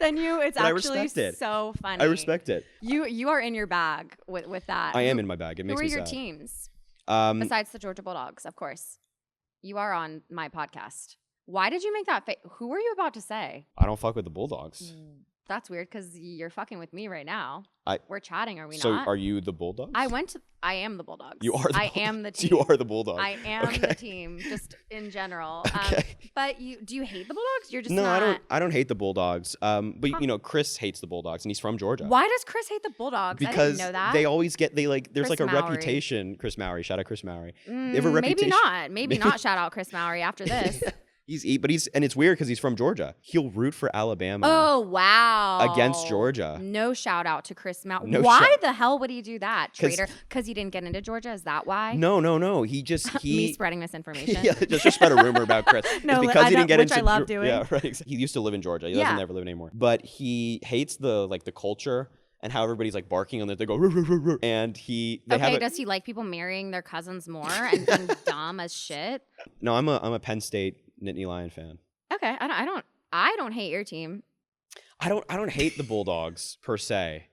Then it's But I actually respect it. so funny. I respect it. You are in your bag with that. I am in my bag. It makes Who are me your sad. teams? Um, Besides the Georgia Bulldogs, of course. You are on my podcast. Why did you make that face? Who were you about to say? I don't fuck with the Bulldogs. That's weird because you're fucking with me right now. I- We're chatting, are we So not? are you the Bulldogs? I am the Bulldogs. You are the I Bulldogs. am the team. You are the Bulldogs. I am Okay. the team, just in general. Okay. But do you hate the Bulldogs? You're just No, not. I don't hate the Bulldogs. But you know, Chris hates the Bulldogs, and he's from Georgia. Why does Chris hate the Bulldogs? I Because didn't know that. they always get there's Chris like a Mowry. reputation. Chris Mowry, shout out Chris Mowry. They have a Maybe reputation. not. Maybe not. Shout out Chris Mowry after this. And it's weird because he's from Georgia. He'll root for Alabama Oh wow! against Georgia. No shout out to Chris Mowry. No Why shout- the hell would he do that, 'Cause- traitor? Because he didn't get into Georgia. Is that why? No. He Me spreading misinformation. Yeah, just spread a rumor about Chris. No, It's because I he didn't know- get which into I love doing. Yeah, right. He used to live in Georgia. He Yeah. doesn't ever live anymore. But he hates the culture and how everybody's like barking on it. They go, "Roo, roo, roo, roo." And Does he like people marrying their cousins more and being dumb as shit? No, I'm a Penn State Nittany Lion fan. Okay, I don't hate your team. I don't hate the Bulldogs per se.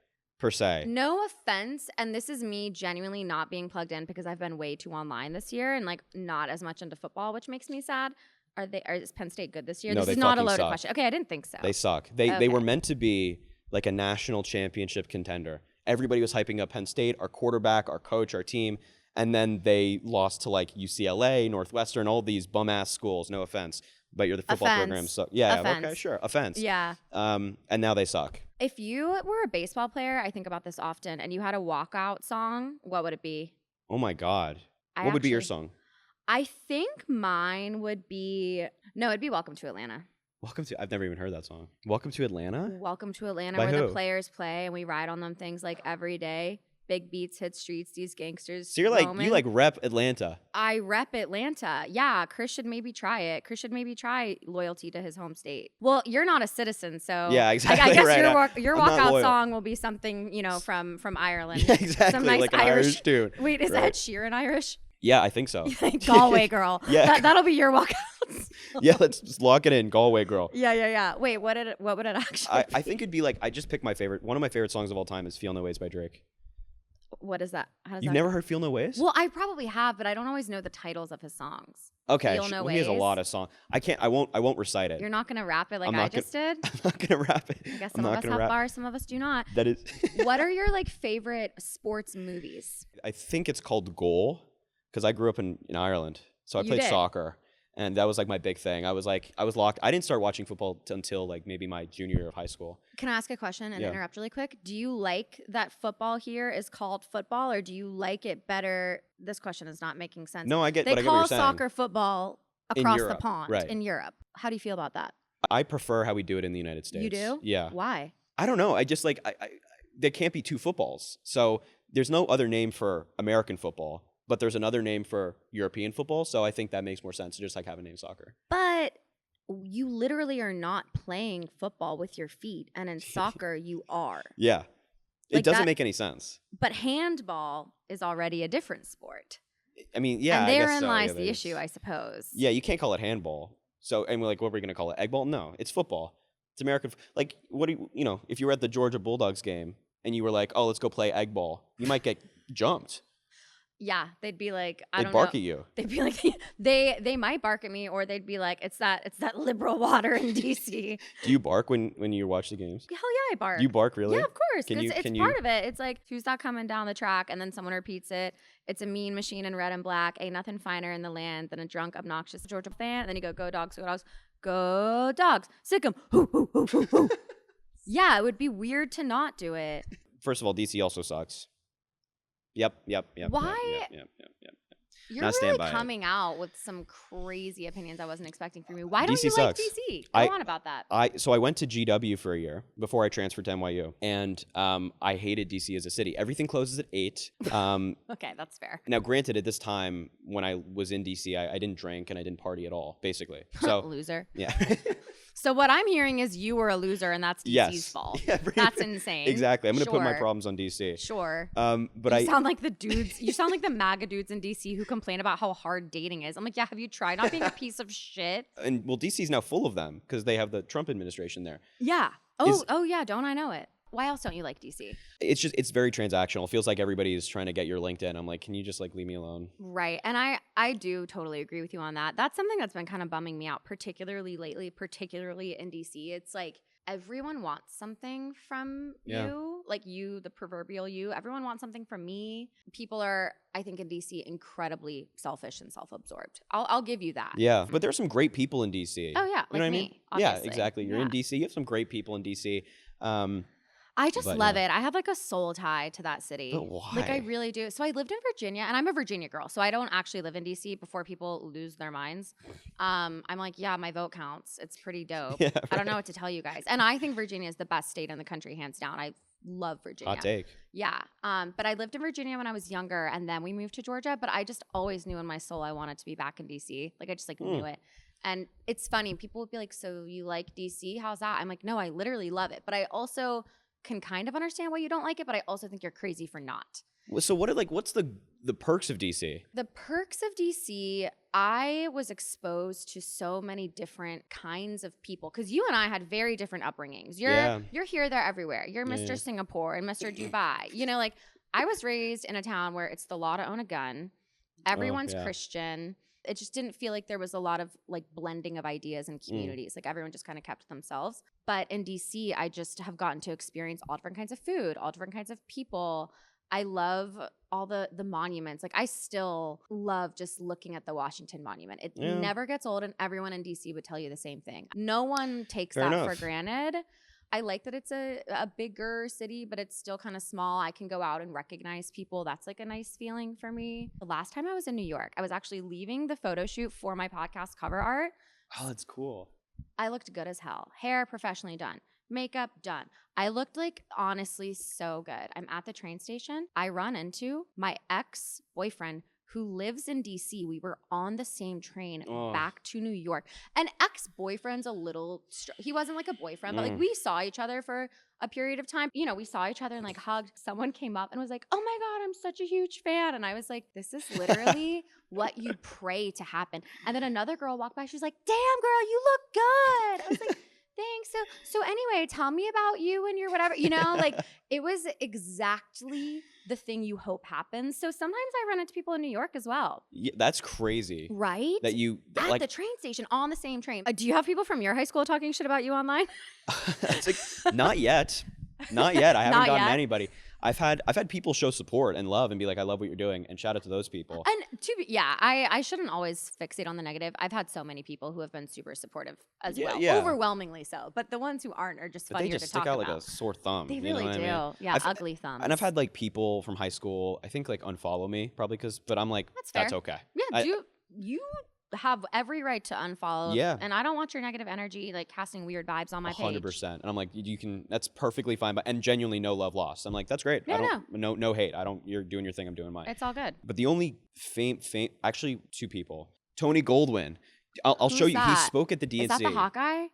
No offense, and this is me genuinely not being plugged in because I've been way too online this year and like not as much into football, which makes me sad. Is Penn State good this year? No, This they is not a fucking loaded suck. question. Okay, I didn't think so. They suck. They were Okay. meant to be like a national championship contender. Everybody was hyping up Penn State, our quarterback, our coach, our team, and then they lost to like UCLA, Northwestern, all these bum ass schools. No offense, but you're the football program. Offense. So yeah, okay, Offense. sure, offense. Yeah. And now they suck. If you were a baseball player, I think about this often, and you had a walkout song, what would it be? Oh my God. What would be your song? I think mine would be it'd be Welcome to Atlanta. I've never even heard that song. Welcome to Atlanta? Welcome to Atlanta, By where who? the players play and we ride on them things like every day. Big beats hit streets, these gangsters. So you're like, roaming. you like rep Atlanta. I rep Atlanta. Yeah, Chris should maybe try it. Chris should maybe try loyalty to his home state. Well, you're not a citizen, so Yeah, exactly. I guess right. your I'm not walkout loyal. song will be something, from Ireland. Yeah, exactly. Some nice like an Irish tune. Wait, is Right. Ed Sheeran Irish? Yeah, I think so. Galway girl. Yeah. That'll be your walkouts. Yeah, let's just lock it in. Galway girl. Yeah. Wait, what would it actually I think it'd be like, I just picked my favorite. One of my favorite songs of all time is Feel No Ways by Drake. What is that? How does You've that never heard Feel No Ways? Well, I probably have, but I don't always know the titles of his songs. Okay, Feel No he has a Ways? lot of songs. I won't recite it. You're not gonna rap it like I'm I not just did. I'm not gonna rap it. I guess I'm some of not us gonna have rap. bars, some of us do not. That is. What are your favorite sports movies? I think it's called Goal because I grew up in Ireland, so I You played did? soccer, and that was like my big thing. I was locked. I didn't start watching football until like maybe my junior year of high school. Can I ask a question and Yeah. interrupt really quick? Do you like that football here is called football, or do you like it better? This question is not making sense. No, I get They what call you're saying. soccer football In across the Europe, pond right. in Europe. How do you feel about that? I prefer how we do it in the United States. You do? Yeah. Why? I don't know. I just like there can't be two footballs. So there's no other name for American football, but there's another name for European football. So I think that makes more sense to just like have a name soccer. But you literally are not playing football with your feet, and in soccer you are. Yeah. It Like doesn't that- make any sense. But handball is already a different sport. I mean, yeah. and I guess therein so. lies Yeah, the there's- issue, I suppose. Yeah, you can't call it handball. So, and we're like, what are we going to call it? Egg ball? No, it's football. It's American. Like, what do you, if you were at the Georgia Bulldogs game and you were like, oh, let's go play egg ball, you might get jumped. Yeah, they'd be like, I They'd don't bark know. at you. They'd be like, they might bark at me, or they'd be like, it's that liberal water in DC. Do you bark when you watch the games? Hell yeah, I bark. You bark, really? Yeah, of course. Can Because you- it's part of it. It's like, who's that coming down the track? And then someone repeats it. It's a mean machine in red and black. Ain't nothing finer in the land than a drunk, obnoxious Georgia fan. And then you go dogs, go dogs, go dogs. Sick 'em. Hoo, hoo, hoo, hoo, hoo. Yeah, it would be weird to not do it. First of all, DC also sucks. Yep. Why? Yep. You're Now stand really by it. coming out with some crazy opinions I wasn't expecting from you. Why don't DC you sucks. like DC? Go I- on about that. So I went to GW for a year before I transferred to NYU, and I hated DC as a city. Everything closes at 8. Okay, that's fair. Now, granted, at this time when I was in DC, I didn't drink and I didn't party at all, basically. So Loser. yeah. So what I'm hearing is you were a loser, and that's DC's Yes. fault. Yeah, pretty That's much. insane. Exactly. I'm gonna put my Sure. problems on DC. Sure. But you I sound like the dudes. You sound like the MAGA dudes in DC who complain about how hard dating is. I'm like, yeah, have you tried not being a piece of shit? and well, DC's now full of them because they have the Trump administration there. Yeah. Oh yeah, don't I know it? Why else don't you like DC? It's very transactional. It feels like everybody is trying to get your LinkedIn. I'm like, can you just like leave me alone? Right. And I do totally agree with you on that. That's something that's been kind of bumming me out, particularly lately, particularly in DC. It's like everyone wants something from you, like you, the proverbial you. Everyone wants something from me. People are, I think, in DC incredibly selfish and self-absorbed. I'll give you that. Yeah, but there's some great people in DC. Oh yeah, You like know what I me. mean? Obviously. Yeah, exactly. You're in DC. You have some great people in DC. I just But, love yeah. it. I have like a soul tie to that city. But why? Like I really do. So I lived in Virginia, and I'm a Virginia girl. So I don't actually live in DC before people lose their minds. I'm like, yeah, my vote counts. It's pretty dope. Yeah, I don't know what to tell you guys. And I think Virginia is the best state in the country, hands down. I love Virginia. Hot take. Yeah. But I lived in Virginia when I was younger, and then we moved to Georgia. But I just always knew in my soul I wanted to be back in DC. Like I just like knew it. And it's funny. People would be like, so you like DC? How's that? I'm like, no, I literally love it. But I also can kind of understand why you don't like it, but I also think you're crazy for not. So what's the perks of DC? The perks of DC, I was exposed to so many different kinds of people because you and I had very different upbringings. You're here, there, everywhere. You're Mr. Singapore and Mr. Dubai. You know, like I was raised in a town where it's the law to own a gun. Everyone's Christian. It just didn't feel like there was a lot of like blending of ideas and communities. Like everyone just kind of kept to themselves. But in DC, I just have gotten to experience all different kinds of food, all different kinds of people. I love all the monuments. Like I still love just looking at the Washington Monument. It never gets old, and everyone in DC would tell you the same thing. No one takes Fair that enough. for granted. I like that it's a bigger city, but it's still kind of small. I can go out and recognize people. That's like a nice feeling for me. The last time I was in New York, I was actually leaving the photo shoot for my podcast cover art. Oh, that's cool. I looked good as hell. Hair professionally done. Makeup done. I looked like honestly so good. I'm at the train station. I run into my ex-boyfriend who lives in DC. We were on the same train back to New York. An ex-boyfriend's a little, he wasn't like a boyfriend, but like we saw each other for a period of time. You know, we saw each other and like hugged. Someone came up and was like, oh my God, I'm such a huge fan. And I was like, this is literally what you pray to happen. And then another girl walked by. She's like, damn girl, you look good. I was like, thanks. So anyway, tell me about you and your whatever, you know, like it was exactly the thing you hope happens. So sometimes I run into people in New York as well. Yeah, that's crazy. Right? That you at like the train station on the same train. Do you have people from your high school talking shit about you online? it's like not yet. Not yet. I haven't Not gotten yet. anybody. I've had people show support and love and be like, I love what you're doing, and shout out to those people. And I shouldn't always fixate on the negative. I've had so many people who have been super supportive as well. Yeah. Overwhelmingly so. But the ones who aren't are just But funnier they just to talk stick out about. like a sore thumb. They you really know what do. I mean? Yeah, ugly thumbs. And I've had like people from high school, I think like unfollow me probably but I'm like, That's fair. that's okay. Yeah, you have every right to unfollow. Yeah. And I don't want your negative energy like casting weird vibes on my page. 100%. And I'm like, you can, that's perfectly fine. And genuinely no love lost. I'm like, that's great. Yeah, No hate. You're doing your thing. I'm doing mine. It's all good. But the only actually two people, Tony Goldwyn. I'll show Who's you. He that? spoke at the DNC. Is that the Hawkeye?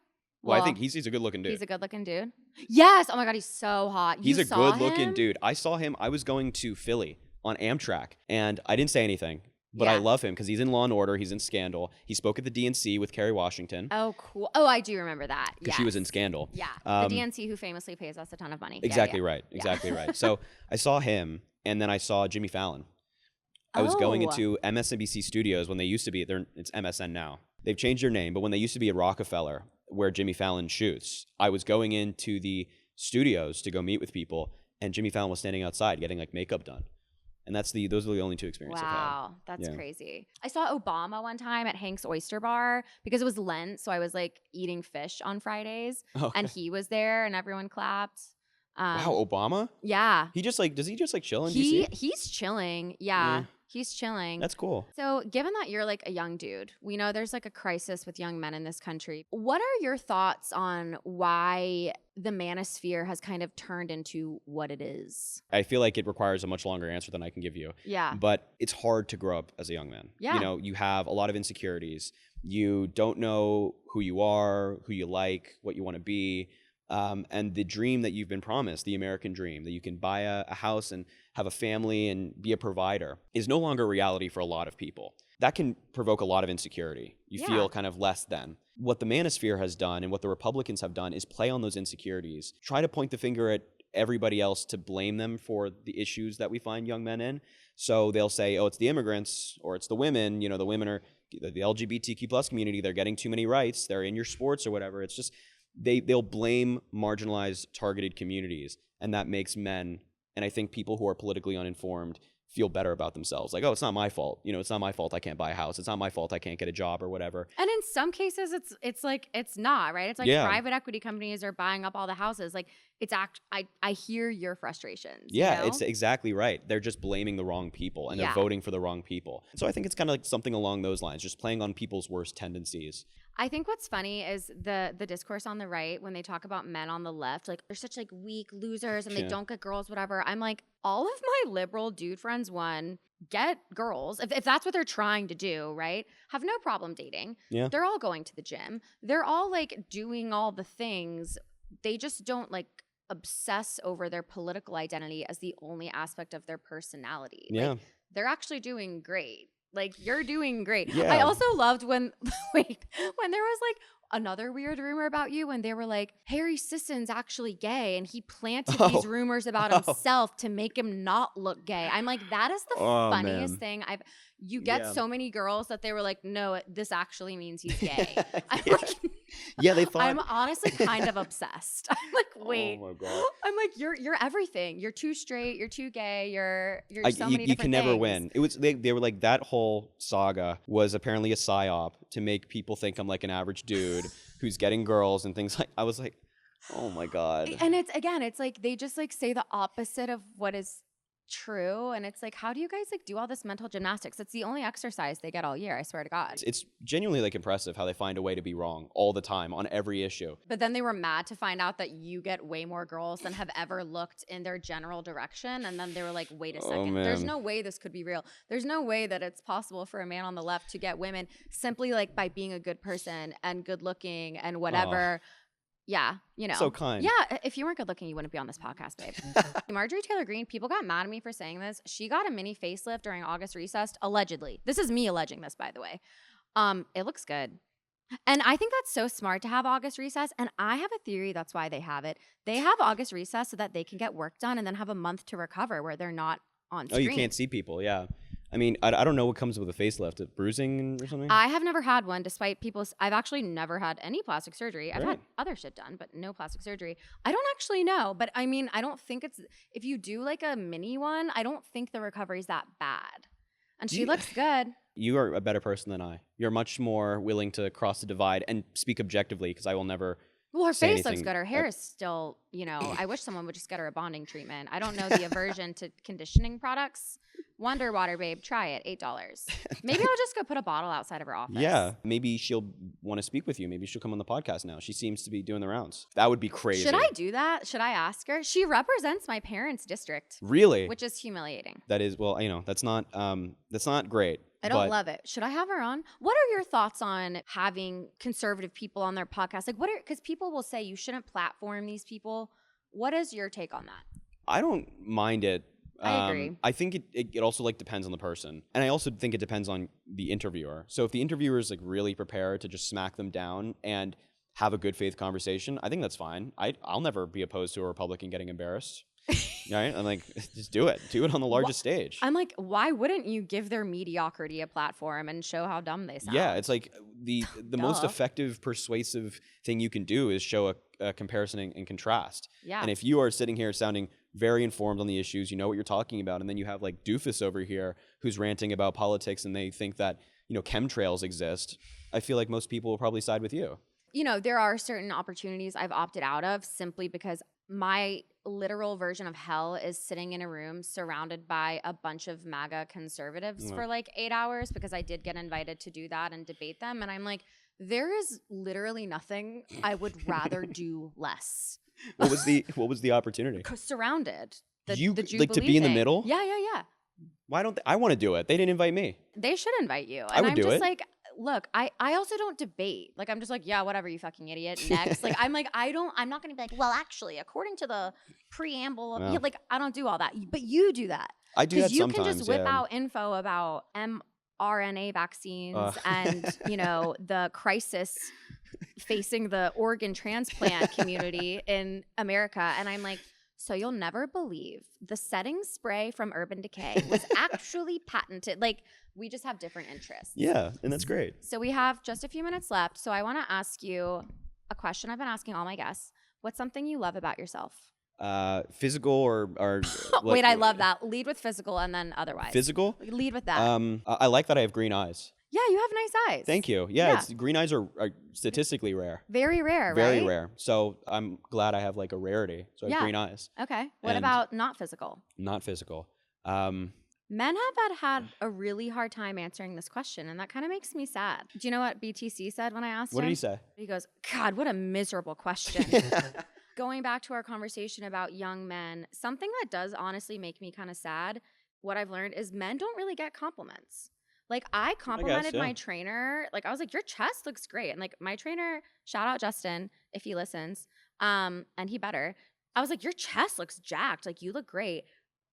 Well, I think he's a good looking dude. He's a good looking dude. Yes. Oh my God, he's so hot. He's You a saw good looking him? dude. I saw him. I was going to Philly on Amtrak and I didn't say anything. But I Yeah. love him because he's in Law and Order. He's in Scandal. He spoke at the DNC with Kerry Washington Oh, cool. Oh, I do remember that. because she was in Scandal. Yeah. Um, the DNC who famously pays us a ton of money. Yeah, Exactly yeah. right. Exactly right. So I saw him, and then I saw Jimmy Fallon. I was going Oh. into MSNBC studios when they used to be. It's MSN now. They've changed their name, but when they used to be at Rockefeller, where Jimmy Fallon shoots, I was going into the studios to go meet with people, and Jimmy Fallon was standing outside getting like makeup done. And those are the only two experiences I've had. Wow, that's Yeah. crazy. I saw Obama one time at Hank's Oyster Bar because it was Lent, so I was like eating fish on Fridays, Okay. and he was there, and everyone clapped. Wow, Obama? Yeah. Does he just like chill in DC? He's chilling. Yeah, he's chilling. That's cool. So, given that you're like a young dude, we know there's like a crisis with young men in this country. What are your thoughts on why the manosphere has kind of turned into what it is? I feel like it requires a much longer answer than I can give you. Yeah. But it's hard to grow up as a young man. Yeah. You know, you have a lot of insecurities. You don't know who you are, who you like, what you want to be. And the dream that you've been promised, the American dream, that you can buy a house and have a family and be a provider, is no longer reality for a lot of people. That can provoke a lot of insecurity. You Yeah. feel kind of less than. What the manosphere has done and what the Republicans have done is play on those insecurities, try to point the finger at everybody else to blame them for the issues that we find young men in. So they'll say, oh, it's the immigrants or it's the women. You know, the women are the LGBTQ plus community. They're getting too many rights. They're in your sports or whatever. It's just they'll blame marginalized, targeted communities, and that makes men, and I think people who are politically uninformed, feel better about themselves. Like, oh, it's not my fault. You know, it's not my fault I can't buy a house. It's not my fault I can't get a job or whatever. And in some cases, it's like, it's not, right? It's like private equity companies are buying up all the houses. Like, I hear your frustrations. Yeah, you know? it's exactly right. They're just blaming the wrong people and they're voting for the wrong people. So I think it's kind of like something along those lines, just playing on people's worst tendencies. I think what's funny is the discourse on the right when they talk about men on the left, like they're such like weak losers and they don't get girls, whatever. I'm like, all of my liberal dude friends, get girls. If that's what they're trying to do, right? Have no problem dating. Yeah. They're all going to the gym. They're all like doing all the things. They just don't like obsess over their political identity as the only aspect of their personality. Yeah. Like, they're actually doing great. Like, you're doing great. Yeah. I also loved when there was like another weird rumor about you when they were like, Harry Sisson's actually gay and he planted these rumors about himself to make him not look gay. I'm like, that is the funniest thing you get so many girls that they were like, no, this actually means he's gay. I'm like, they thought. I'm honestly kind of obsessed. I'm like, wait. Oh my God. I'm like, you're everything. You're too straight. You're too gay. You're so many different things. You can never win. It was they were like, that whole saga was apparently a psyop to make people think I'm like an average dude who's getting girls and things like. I was like, oh my God. And it's like they just like say the opposite of what is true, and it's like, how do you guys like do all this mental gymnastics? It's the only exercise they get all year, I swear to God. It's genuinely like impressive how they find a way to be wrong all the time on every issue. But then they were mad to find out that you get way more girls than have ever looked in their general direction, and then they were like, wait a second, there's no way this could be real. There's no way that it's possible for a man on the left to get women simply like by being a good person and good looking and whatever. Yeah, you know. So kind. Yeah, if you weren't good looking, you wouldn't be on this podcast, babe. Marjorie Taylor Greene, people got mad at me for saying this. She got a mini facelift during August recess, allegedly. This is me alleging this, by the way. It looks good. And I think that's so smart to have August recess. And I have a theory that's why they have it. They have August recess so that they can get work done and then have a month to recover where they're not on screen. Oh, you can't see people, yeah. I mean, I don't know what comes with a facelift. Bruising or something? I have never had one, despite people's... I've actually never had any plastic surgery. I've had other shit done, but no plastic surgery. I don't actually know, but I mean, I don't think it's... If you do like a mini one, I don't think the recovery's that bad. And she looks good. You are a better person than I. You're much more willing to cross the divide and speak objectively, because I will never... Well, her face looks good. Her hair is still, you know, I wish someone would just get her a bonding treatment. I don't know the aversion to conditioning products. Wonder Water, babe. Try it. $8. Maybe I'll just go put a bottle outside of her office. Yeah. Maybe she'll want to speak with you. Maybe she'll come on the podcast now. She seems to be doing the rounds. That would be crazy. Should I do that? Should I ask her? She represents my parents' district. Really? Which is humiliating. That is, well, you know, that's not great. I don't love it. Should I have her on? What are your thoughts on having conservative people on their podcast? Like, because people will say you shouldn't platform these people. What is your take on that? I don't mind it. I agree. I think it also like depends on the person. And I also think it depends on the interviewer. So if the interviewer is like really prepared to just smack them down and have a good faith conversation, I think that's fine. I'll never be opposed to a Republican getting embarrassed. Right? I'm like, just do it. Do it on the largest stage. I'm like, why wouldn't you give their mediocrity a platform and show how dumb they sound? Yeah, it's like the most effective, persuasive thing you can do is show a comparison and contrast. Yeah. And if you are sitting here sounding very informed on the issues, you know what you're talking about, and then you have like doofus over here who's ranting about politics and they think that, you know, chemtrails exist, I feel like most people will probably side with you. You know, there are certain opportunities I've opted out of simply because my literal version of hell is sitting in a room surrounded by a bunch of MAGA conservatives for like 8 hours, because I did get invited to do that and debate them. And I'm like, there is literally nothing I would rather do less. What was the opportunity? Surrounded. The like to be in the middle? Yeah. Why don't I want to do it? They didn't invite me. They should invite you. I would do it. Like, look, I also don't debate. Like, I'm just like, yeah, whatever, you fucking idiot. Next. Like, I'm not going to be like, well, actually, according to the preamble, like, I don't do all that. But you do that. I do that sometimes. Because you can just whip out info about mRNA vaccines and, you know, the crisis facing the organ transplant community in America. And I'm like, so you'll never believe the setting spray from Urban Decay was actually patented. Like, we just have different interests. Yeah, and that's great. So we have just a few minutes left. So I want to ask you a question I've been asking all my guests. What's something you love about yourself? Physical or Wait, I love that. Lead with physical and then otherwise. Physical? Lead with that. I like that I have green eyes. Yeah, you have nice eyes. Thank you. Yeah, green eyes are statistically rare. Very rare, Very right? rare. So I'm glad I have like a rarity. So I have green eyes. Okay. What about not physical? Not physical. Men have had a really hard time answering this question, and that kind of makes me sad. Do you know what BTC said when I asked him? What did he say? He goes, God, what a miserable question. Going back to our conversation about young men, something that does honestly make me kind of sad, what I've learned is men don't really get compliments. Like, I complimented my trainer. Like, I was like, your chest looks great. And like, my trainer, shout out Justin, if he listens, and he better. I was like, your chest looks jacked. Like, you look great.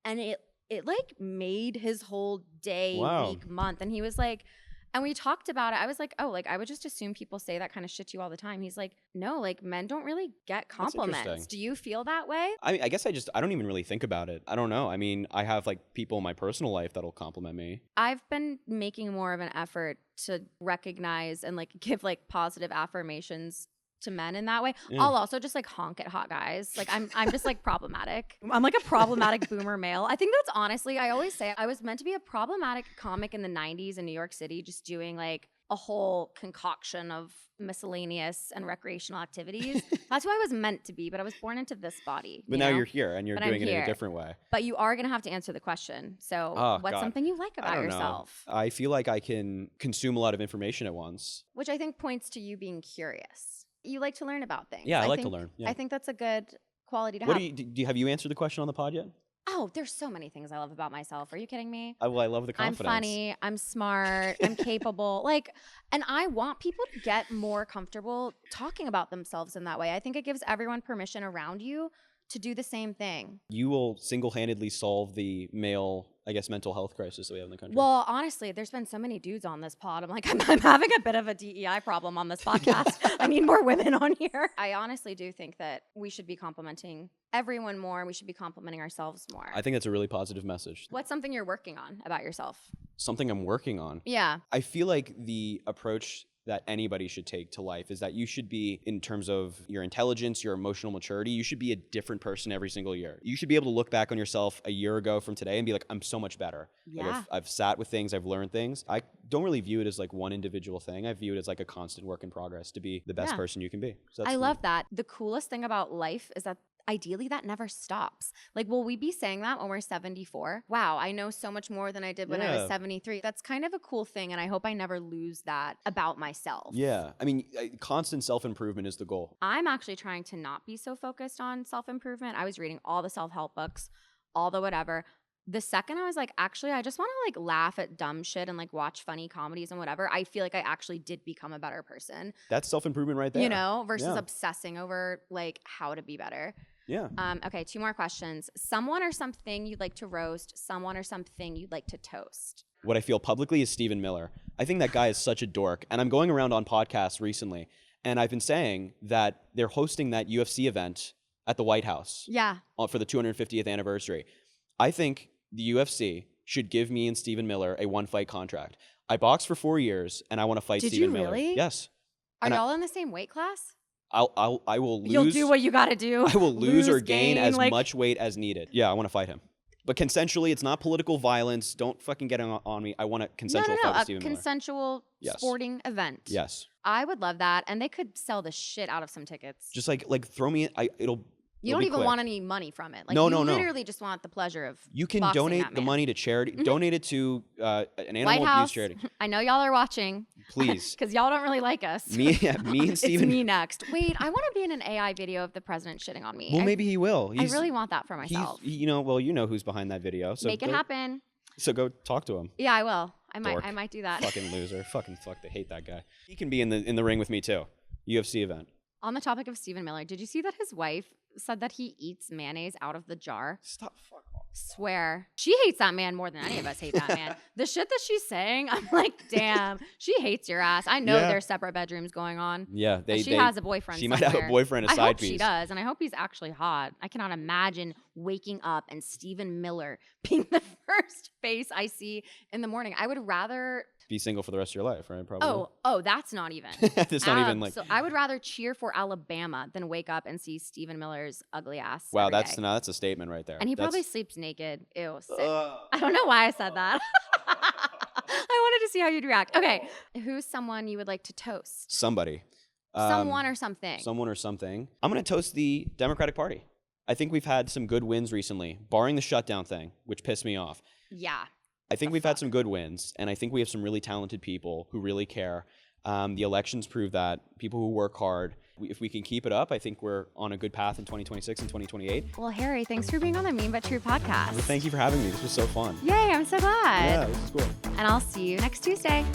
And it like made his whole day, week, month. And he was like, and we talked about it. I was like, oh, like, I would just assume people say that kind of shit to you all the time. He's like, no, like, men don't really get compliments. Do you feel that way? I mean, I guess I don't even really think about it. I don't know. I mean, I have like people in my personal life that'll compliment me. I've been making more of an effort to recognize and like give like positive affirmations to men in that way. Yeah. I'll also just like honk at hot guys. Like I'm just like problematic. I'm like a problematic boomer male. I think that's honestly, I always say I was meant to be a problematic comic in the 90s in New York City, just doing like a whole concoction of miscellaneous and recreational activities. That's who I was meant to be, but I was born into this body. But now you're here and you're doing it in a different way. But you are going to have to answer the question. So what's something you like about yourself? I feel like I can consume a lot of information at once. Which I think points to you being curious. You like to learn about things. Yeah, I like to learn. Yeah. I think that's a good quality to have. Have you answered the question on the pod yet? Oh, there's so many things I love about myself. Are you kidding me? I love the confidence. I'm funny. I'm smart. I'm capable. Like, and I want people to get more comfortable talking about themselves in that way. I think it gives everyone permission around you to do the same thing. You will single-handedly solve the male, I guess, mental health crisis that we have in the country. Well, honestly, there's been so many dudes on this pod. I'm like, I'm having a bit of a DEI problem on this podcast. I need more women on here. I honestly do think that we should be complimenting everyone more. We should be complimenting ourselves more. I think that's a really positive message. What's something you're working on about yourself? Something I'm working on? Yeah. I feel like the approach that anybody should take to life is that you should be, in terms of your intelligence, your emotional maturity, you should be a different person every single year. You should be able to look back on yourself a year ago from today and be like, I'm so much better. Yeah. Like I've sat with things, I've learned things. I don't really view it as like one individual thing. I view it as like a constant work in progress to be the best person you can be. So I love that. The coolest thing about life is that ideally that never stops. Like, will we be saying that when we're 74? Wow, I know so much more than I did when I was 73. That's kind of a cool thing, and I hope I never lose that about myself. Yeah, I mean, constant self-improvement is the goal. I'm actually trying to not be so focused on self-improvement. I was reading all the self-help books, all the whatever. The second I was like, actually, I just want to like laugh at dumb shit and like watch funny comedies and whatever, I feel like I actually did become a better person. That's self-improvement right there. You know, versus obsessing over like how to be better. Yeah. Okay, 2 more questions. Someone or something you'd like to roast, someone or something you'd like to toast. What I feel publicly is Stephen Miller. I think that guy is such a dork. And I'm going around on podcasts recently, and I've been saying that they're hosting that UFC event at the White House. Yeah. For the 250th anniversary. I think the UFC should give me and Stephen Miller a 1-fight contract. I boxed for 4 years, and I want to fight Stephen Miller. Did you really? Yes. Are y'all in the same weight class? I will lose. You'll do what you got to do. I will lose or gain as much weight as needed. Yeah, I want to fight him. But consensually, it's not political violence. Don't fucking get on me. I want a consensual fight with Stephen Miller. Consensual sporting event. Yes. I would love that. And they could sell the shit out of some tickets. Just like throw me in. You don't even want any money from it. Like, no. You literally just want the pleasure of You can donate the money to charity. Mm-hmm. Donate it to an animal White House, abuse charity. I know y'all are watching. Please. Because y'all don't really like us. Me and Stephen. It's me next. Wait, I want to be in an AI video of the president shitting on me. Well, maybe he will. I really want that for myself. You know who's behind that video. So make it happen. So go talk to him. Yeah, I will. I might do that. Fucking loser. Fuck. They hate that guy. He can be in the ring with me too. UFC event. On the topic of Stephen Miller, did you see that his wife said that he eats mayonnaise out of the jar? Stop. Fuck off. Swear. She hates that man more than any of us hate that man. The shit that she's saying, I'm like, damn, she hates your ass. I know there's separate bedrooms going on. Yeah, she has a boyfriend. She somewhere. might have a boyfriend, a I side hope piece. she does, and I hope he's actually hot. I cannot imagine waking up and Stephen Miller being the first face I see in the morning. I would rather be single for the rest of your life, right? Probably. Oh, that's not even. That's not even like. So I would rather cheer for Alabama than wake up and see Stephen Miller's ugly ass. Wow, every day. that's a statement right there. And he probably sleeps naked. Ew, sick. I don't know why I said that. I wanted to see how you'd react. Okay, who's someone you would like to toast? Somebody. Someone or something. Someone or something. I'm going to toast the Democratic Party. I think we've had some good wins recently, barring the shutdown thing, which pissed me off. Yeah. I think we've had some good wins, and I think we have some really talented people who really care. The elections prove that. People who work hard. If we can keep it up, I think we're on a good path in 2026 and 2028. Well, Harry, thanks for being on the Mean But True podcast. Well, thank you for having me. This was so fun. Yay, I'm so glad. Yeah, this is cool. And I'll see you next Tuesday.